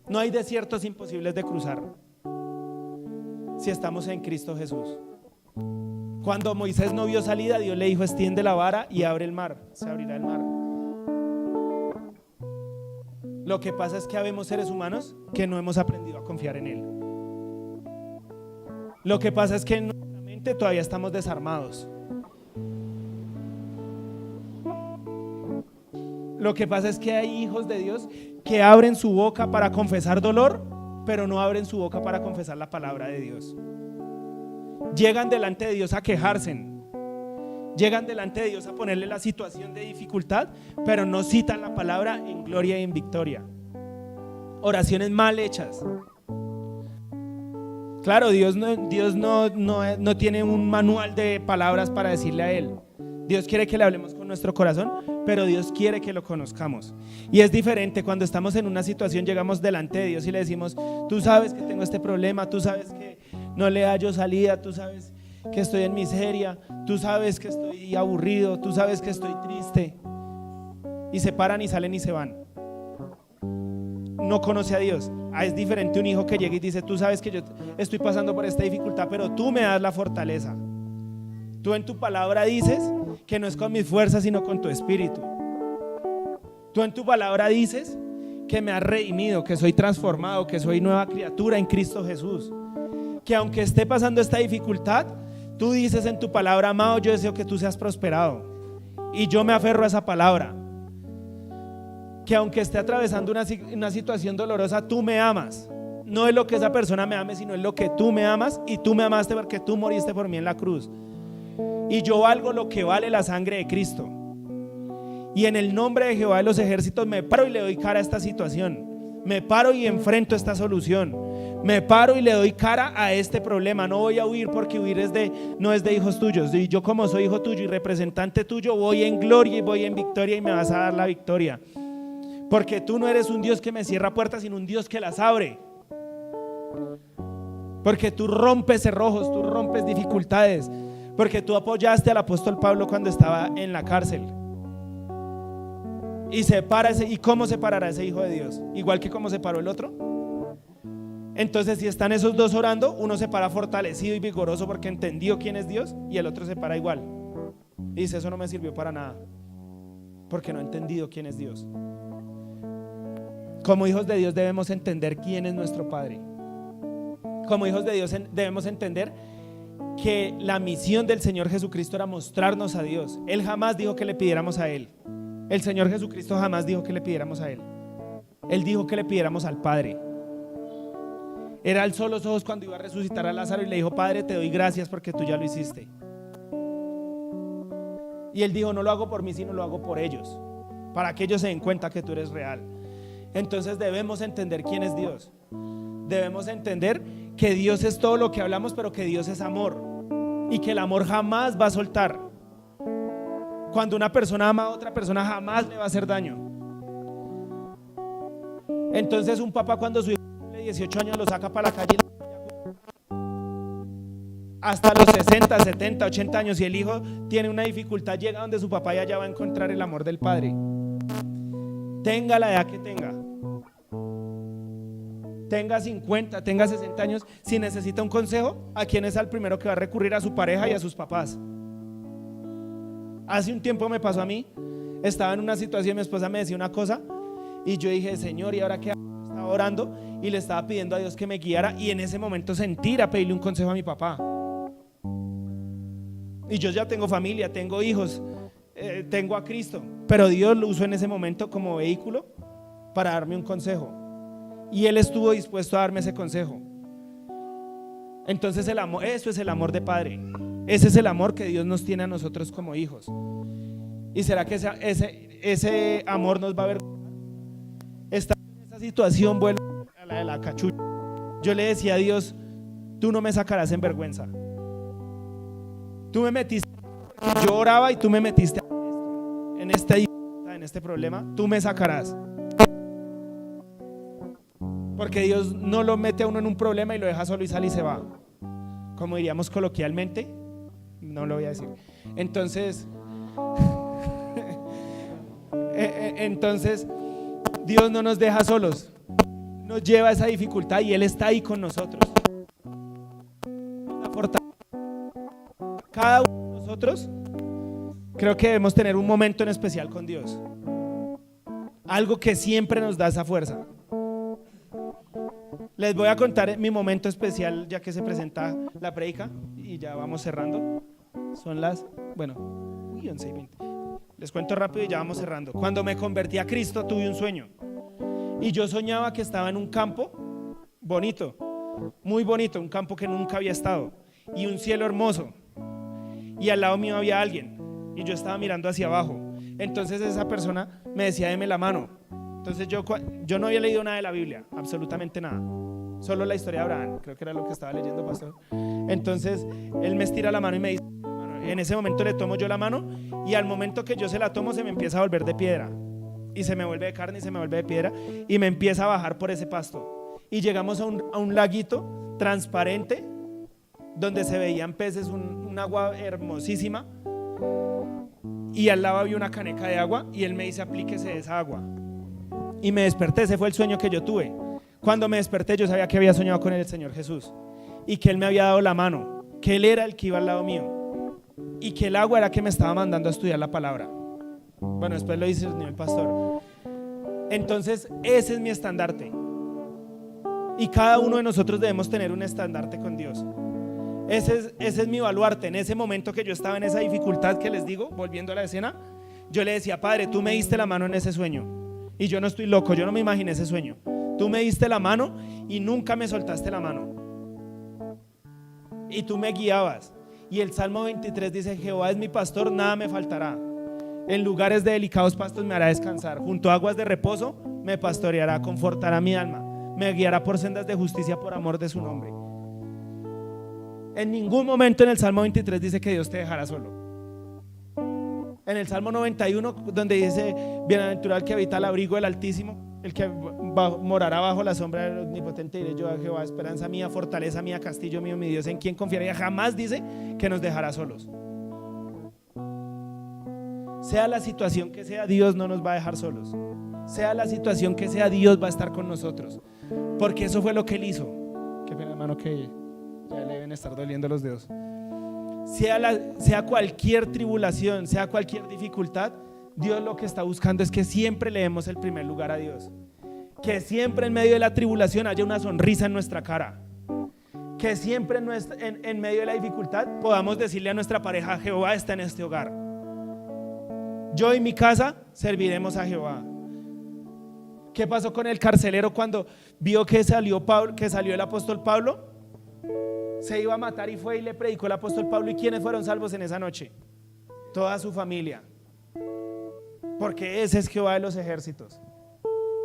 no hay desiertos imposibles de cruzar, si estamos en Cristo Jesús. Cuando Moisés no vio salida, Dios le dijo, extiende la vara y abre el mar, se abrirá el mar. Lo que pasa es que habemos seres humanos que no hemos aprendido a confiar en Él. Lo que pasa es que en nuestra mente todavía estamos desarmados. Lo que pasa es que hay hijos de Dios que abren su boca para confesar dolor, pero no abren su boca para confesar la palabra de Dios. Llegan delante de Dios a quejarse, llegan delante de Dios a ponerle la situación de dificultad, pero no citan la palabra en gloria y en victoria. Oraciones mal hechas. Claro, Dios no tiene un manual de palabras para decirle a Él. Dios quiere que le hablemos con nuestro corazón, pero Dios quiere que lo conozcamos. Y es diferente cuando estamos en una situación, llegamos delante de Dios y le decimos, tú sabes que tengo este problema, tú sabes que no le hallo salida, tú sabes que estoy en miseria, tú sabes que estoy aburrido, tú sabes que estoy triste. Y se paran y salen y se van. No conoce a Dios. Es diferente un hijo que llega y dice, tú sabes que yo estoy pasando por esta dificultad, pero tú me das la fortaleza. Tú en tu palabra dices que no es con mis fuerzas sino con tu espíritu. Tú en tu palabra dices que me has redimido, que soy transformado, que soy nueva criatura en Cristo Jesús. Que aunque esté pasando esta dificultad, tú dices en tu palabra, amado, yo deseo que tú seas prosperado. Y yo me aferro a esa palabra. Que aunque esté atravesando una situación dolorosa, tú me amas. No es lo que esa persona me ame, sino es lo que tú me amas, y tú me amaste porque tú moriste por mí en la cruz. Y yo valgo lo que vale la sangre de Cristo. Y en el nombre de Jehová de los ejércitos me paro y le doy cara a esta situación. Me paro y enfrento esta solución. Me paro y le doy cara a este problema. No voy a huir, porque huir no es de hijos tuyos. Y yo, como soy hijo tuyo y representante tuyo, voy en gloria y voy en victoria, y me vas a dar la victoria. Porque tú no eres un Dios que me cierra puertas, sino un Dios que las abre. Porque tú rompes cerrojos, tú rompes dificultades. Porque tú apoyaste al apóstol Pablo cuando estaba en la cárcel. Y ¿y cómo separará ese hijo de Dios? Igual que como se paró el otro. Entonces, si están esos dos orando, uno se para fortalecido y vigoroso porque entendió quién es Dios, y el otro se para igual y dice, eso no me sirvió para nada, porque no he entendido quién es Dios. Como hijos de Dios debemos entender quién es nuestro Padre. Como hijos de Dios debemos entender que la misión del Señor Jesucristo era mostrarnos a Dios. Él jamás dijo que le pidiéramos a Él. El Señor Jesucristo jamás dijo que le pidiéramos a Él. Él dijo que le pidiéramos al Padre. Era alzó los ojos cuando iba a resucitar a Lázaro y le dijo: Padre, te doy gracias porque tú ya lo hiciste. Y Él dijo: no lo hago por mí, sino lo hago por ellos, para que ellos se den cuenta que tú eres real. Entonces debemos entender quién es Dios. Debemos entender que Dios es todo lo que hablamos, pero que Dios es amor y que el amor jamás va a soltar. Cuando una persona ama a otra persona, jamás le va a hacer daño. Entonces un papá, cuando su hijo de 18 años lo saca para la calle hasta los 60, 70, 80 años, y el hijo tiene una dificultad, llega donde su papá y allá va a encontrar el amor del padre. Tenga la edad que tenga, tenga 50, tenga 60 años, si necesita un consejo, ¿a quién es al primero que va a recurrir? A su pareja y a sus papás. Hace un tiempo me pasó a mí, estaba en una situación, mi esposa me decía una cosa y yo dije: Señor, ¿y ahora qué hago? Estaba orando y le estaba pidiendo a Dios que me guiara, y en ese momento sentí ir a pedirle un consejo a mi papá. Y yo ya tengo familia, tengo hijos, tengo a Cristo, pero Dios lo usó en ese momento como vehículo para darme un consejo, y Él estuvo dispuesto a darme ese consejo. Entonces el amor, eso es el amor de padre. Ese es el amor que Dios nos tiene a nosotros como hijos. ¿Y será que ese amor nos va a ver? Estar en esa situación, vuelvo a la de la cachucha. Yo le decía a Dios: tú no me sacarás en vergüenza. Tú me metiste, yo oraba y tú me metiste en este problema, tú me sacarás. Porque Dios no lo mete a uno en un problema y lo deja solo y sale y se va, como diríamos coloquialmente. No lo voy a decir. Entonces Dios no nos deja solos, nos lleva a esa dificultad y Él está ahí con nosotros. Cada uno de nosotros creo que debemos tener un momento en especial con Dios, algo que siempre nos da esa fuerza. Les voy a contar mi momento especial, ya que se presenta la prédica y ya vamos cerrando. Son las, 11:20. Les cuento rápido y ya vamos cerrando. Cuando me convertí a Cristo tuve un sueño y yo soñaba que estaba en un campo bonito, muy bonito, un campo que nunca había estado, y un cielo hermoso, y al lado mío había alguien y yo estaba mirando hacia abajo. Entonces esa persona me decía: deme la mano. Entonces yo no había leído nada de la Biblia, absolutamente nada, solo la historia de Abraham, creo que era lo que estaba leyendo, pastor. Entonces él me estira la mano y me dice: en ese momento le tomo yo la mano, y al momento que yo se la tomo se me empieza a volver de piedra, y se me vuelve de carne y se me vuelve de piedra, y me empieza a bajar por ese pasto, y llegamos a un laguito transparente donde se veían peces, un agua hermosísima, y al lado había una caneca de agua, y él me dice: aplíquese esa agua. Y me desperté. Ese fue el sueño que yo tuve. Cuando me desperté yo sabía que había soñado con el Señor Jesús y que Él me había dado la mano, que Él era el que iba al lado mío y que el agua era que me estaba mandando a estudiar la palabra. Bueno, después lo dice el pastor. Entonces ese es mi estandarte, y cada uno de nosotros debemos tener un estandarte con Dios. Ese es mi baluarte. En ese momento que yo estaba en esa dificultad que les digo, volviendo a la escena, yo le decía: Padre, tú me diste la mano en ese sueño, y yo no estoy loco, yo no me imaginé ese sueño. Tú me diste la mano y nunca me soltaste la mano, y tú me guiabas. Y el Salmo 23 dice: Jehová es mi pastor, nada me faltará. En lugares de delicados pastos me hará descansar, junto a aguas de reposo me pastoreará, confortará mi alma, me guiará por sendas de justicia por amor de su nombre. En ningún momento en el Salmo 23 dice que Dios te dejará solo. En el Salmo 91, donde dice: bienaventurado el que habita al abrigo del Altísimo, el que morará bajo la sombra del Omnipotente, diré yo a Jehová: esperanza mía, fortaleza mía, castillo mío, mi Dios, en quien confiaría. Jamás dice que nos dejará solos. Sea la situación que sea, Dios no nos va a dejar solos. Sea la situación que sea, Dios va a estar con nosotros, porque eso fue lo que Él hizo. Qué pena, hermano, que ya le deben estar doliendo los dedos. Sea cualquier tribulación, sea cualquier dificultad, Dios lo que está buscando es que siempre le demos el primer lugar a Dios, que siempre en medio de la tribulación haya una sonrisa en nuestra cara, que siempre en medio de la dificultad podamos decirle a nuestra pareja: Jehová está en este hogar. Yo y mi casa serviremos a Jehová. ¿Qué pasó con el carcelero cuando vio que salió el apóstol Pablo? Se iba a matar y fue y le predicó el apóstol Pablo. ¿Y quiénes fueron salvos en esa noche? Toda su familia. Porque ese es Jehová de los ejércitos.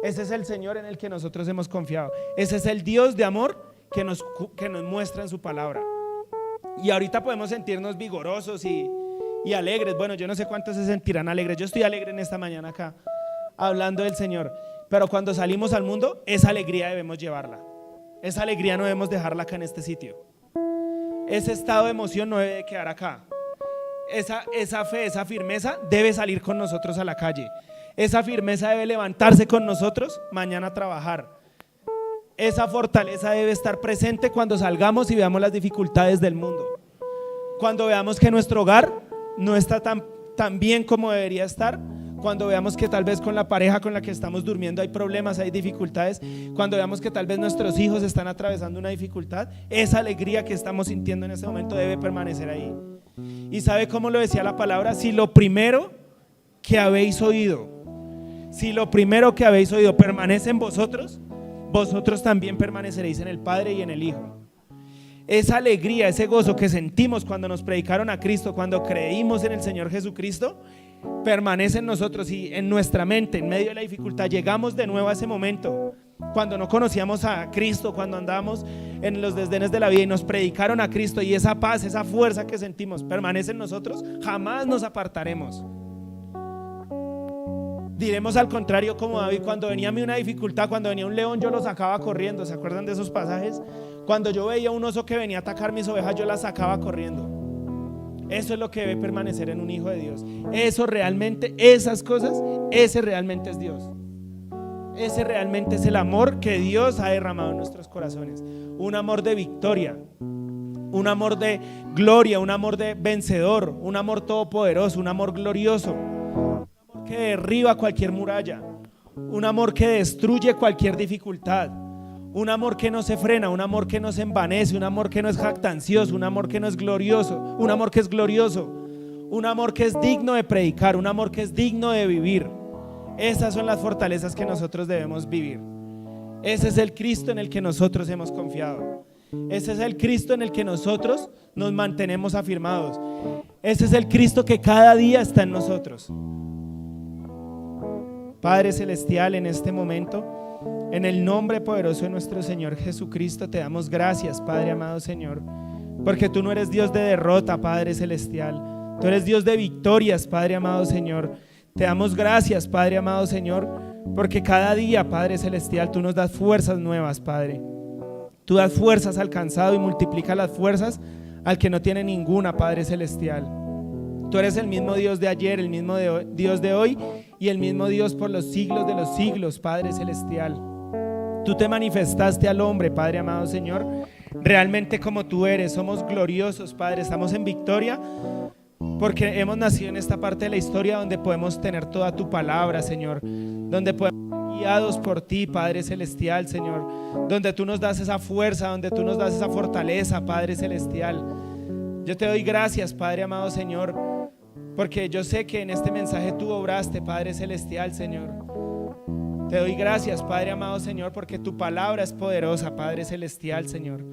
Ese es el Señor en el que nosotros hemos confiado. Ese es el Dios de amor que nos muestra en su palabra. Y ahorita podemos sentirnos vigorosos y alegres. Bueno, yo no sé cuántos se sentirán alegres. Yo estoy alegre en esta mañana acá, hablando del Señor. Pero cuando salimos al mundo, esa alegría debemos llevarla. Esa alegría no debemos dejarla acá en este sitio. Ese estado de emoción no debe quedar acá. Esa fe, esa firmeza debe salir con nosotros a la calle. Esa firmeza debe levantarse con nosotros mañana a trabajar. Esa fortaleza debe estar presente cuando salgamos y veamos las dificultades del mundo. Cuando veamos que nuestro hogar no está tan bien como debería estar. Cuando veamos que tal vez con la pareja con la que estamos durmiendo hay problemas, hay dificultades. Cuando veamos que tal vez nuestros hijos están atravesando una dificultad, esa alegría que estamos sintiendo en ese momento debe permanecer ahí. ¿Y sabe cómo lo decía la palabra? Si lo primero que habéis oído permanece en vosotros, vosotros también permaneceréis en el Padre y en el Hijo. Esa alegría, ese gozo que sentimos cuando nos predicaron a Cristo, cuando creímos en el Señor Jesucristo, permanece en nosotros y en nuestra mente. En medio de la dificultad llegamos de nuevo a ese momento cuando no conocíamos a Cristo, cuando andábamos en los desdenes de la vida y nos predicaron a Cristo, y esa paz, esa fuerza que sentimos permanece en nosotros. Jamás nos apartaremos. Diremos al contrario como David: cuando venía a mí una dificultad, cuando venía un león, yo lo sacaba corriendo. ¿Se acuerdan de esos pasajes? Cuando yo veía un oso que venía a atacar mis ovejas, yo las sacaba corriendo. Eso es lo que debe permanecer en un hijo de Dios. Eso realmente, esas cosas, ese realmente es Dios. Ese realmente es el amor que Dios ha derramado en nuestros corazones. Un amor de victoria, un amor de gloria, un amor de vencedor, un amor todopoderoso, un amor glorioso, un amor que derriba cualquier muralla, un amor que destruye cualquier dificultad, un amor que no se frena, un amor que no se envanece, un amor que no es jactancioso, un amor que no es glorioso, un amor que es glorioso, un amor que es digno de predicar, un amor que es digno de vivir. Esas son las fortalezas que nosotros debemos vivir. Ese es el Cristo en el que nosotros hemos confiado. Ese es el Cristo en el que nosotros nos mantenemos afirmados. Ese es el Cristo que cada día está en nosotros. Padre Celestial, en este momento, en el nombre poderoso de nuestro Señor Jesucristo, te damos gracias, Padre amado Señor, porque tú no eres Dios de derrota, Padre Celestial. Tú eres Dios de victorias, Padre amado Señor. Te damos gracias, Padre amado Señor, porque cada día, Padre Celestial, tú nos das fuerzas nuevas, Padre. Tú das fuerzas al cansado y multiplicas las fuerzas al que no tiene ninguna, Padre Celestial. Tú eres el mismo Dios de ayer, el mismo Dios de hoy y el mismo Dios por los siglos de los siglos, Padre Celestial. Tú te manifestaste al hombre, Padre amado Señor, realmente como tú eres. Somos gloriosos, Padre, estamos en victoria porque hemos nacido en esta parte de la historia donde podemos tener toda tu palabra, Señor, donde podemos ser guiados por ti, Padre Celestial, Señor, donde tú nos das esa fuerza, donde tú nos das esa fortaleza, Padre Celestial. Yo te doy gracias, Padre amado Señor, porque yo sé que en este mensaje tú obraste, Padre Celestial, Señor. Te doy gracias, Padre amado Señor, porque tu palabra es poderosa, Padre Celestial, Señor.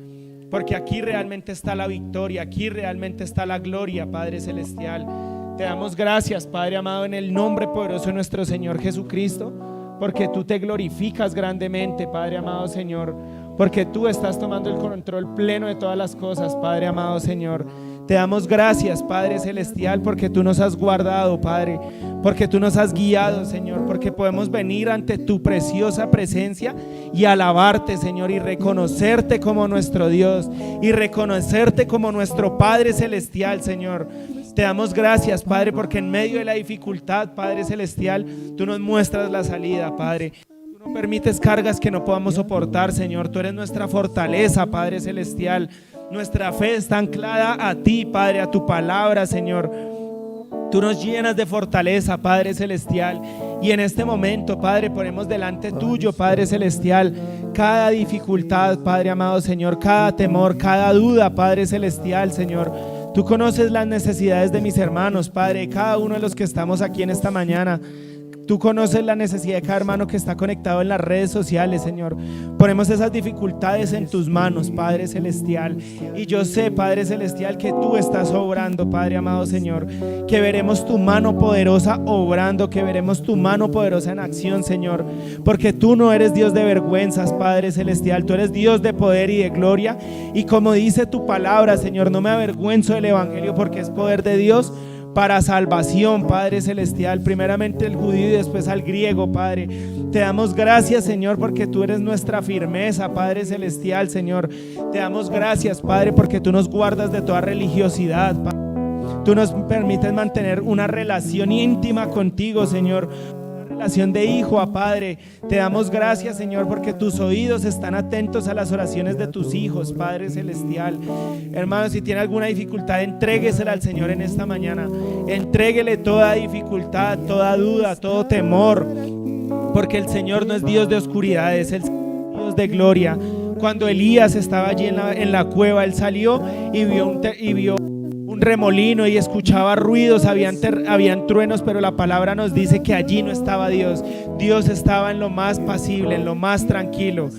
Porque aquí realmente está la victoria, aquí realmente está la gloria, Padre Celestial. Te damos gracias, Padre amado, en el nombre poderoso de nuestro Señor Jesucristo, porque tú te glorificas grandemente, Padre amado Señor, porque tú estás tomando el control pleno de todas las cosas, Padre amado Señor. Te damos gracias, Padre Celestial, porque tú nos has guardado, Padre, porque tú nos has guiado, Señor, porque podemos venir ante tu preciosa presencia y alabarte, Señor, y reconocerte como nuestro Dios y reconocerte como nuestro Padre Celestial, Señor. Te damos gracias, Padre, porque en medio de la dificultad, Padre Celestial, tú nos muestras la salida, Padre. Tú no permites cargas que no podamos soportar, Señor. Tú eres nuestra fortaleza, Padre Celestial. Nuestra fe está anclada a ti, Padre, a tu palabra, Señor. Tú nos llenas de fortaleza, Padre Celestial, Y en este momento, Padre, ponemos delante tuyo, Padre celestial, cada dificultad, Padre amado Señor, cada temor, cada duda, Padre celestial, Señor. Tú conoces las necesidades de mis hermanos, Padre, cada uno de los que estamos aquí en esta mañana. Tú conoces la necesidad de cada hermano que está conectado en las redes sociales, Señor. Ponemos esas dificultades en tus manos, Padre celestial. Y yo sé, Padre celestial, que tú estás obrando, Padre amado Señor. Que veremos tu mano poderosa obrando, que veremos tu mano poderosa en acción, Señor. Porque tú no eres Dios de vergüenzas, Padre celestial. Tú eres Dios de poder y de gloria. Y como dice tu palabra, Señor, no me avergüenzo del evangelio porque es poder de Dios para salvación, Padre celestial, primeramente el judío y después al griego, Padre. Te damos gracias, Señor, porque tú eres nuestra firmeza, Padre celestial, Señor. Te damos gracias, Padre, porque tú nos guardas de toda religiosidad, Padre. Tú nos permites mantener una relación íntima contigo, Señor, relación de hijo a padre. Te damos gracias, Señor, porque tus oídos están atentos a las oraciones de tus hijos, Padre celestial. Hermano, si tiene alguna dificultad, entréguesela al Señor en esta mañana. Entréguele toda dificultad, toda duda, todo temor, porque el Señor no es Dios de oscuridades, Él es Dios de gloria. Cuando Elías estaba allí en la cueva, él salió y vio un remolino y escuchaba ruidos, habían truenos, pero la palabra nos dice que allí no estaba Dios. Dios estaba en lo más pasible, en lo más tranquilo.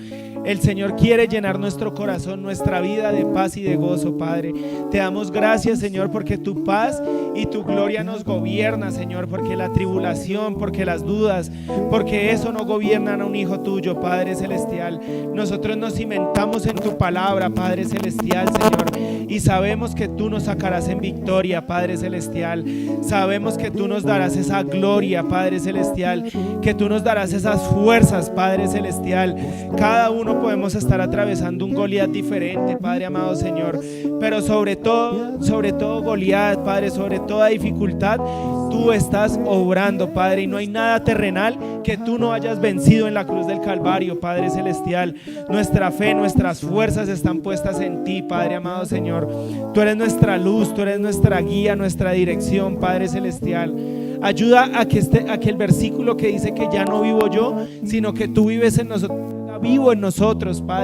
El Señor quiere llenar nuestro corazón, nuestra vida de paz y de gozo, Padre. Te damos gracias, Señor, porque tu paz y tu gloria nos gobierna, Señor, porque la tribulación, porque las dudas, porque eso no gobiernan a un hijo tuyo, Padre celestial. Nosotros nos cimentamos en tu palabra, Padre celestial, Señor, y sabemos que tú nos sacarás en victoria, Padre celestial. Sabemos que tú nos darás esa gloria, Padre celestial, que tú nos darás esas fuerzas, Padre celestial. Cada uno podemos estar atravesando un Goliat diferente, Padre amado Señor, pero sobre todo Goliat, Padre, sobre toda dificultad, tú estás obrando, Padre, y no hay nada terrenal que tú no hayas vencido en la cruz del Calvario, Padre celestial. Nuestra fe, nuestras fuerzas están puestas en ti, Padre amado Señor. Tú eres nuestra luz, tú eres nuestra guía, nuestra dirección, Padre celestial. Ayuda a que el versículo que dice que ya no vivo yo, sino que tú vives en nosotros, vivo en nosotros, Padre.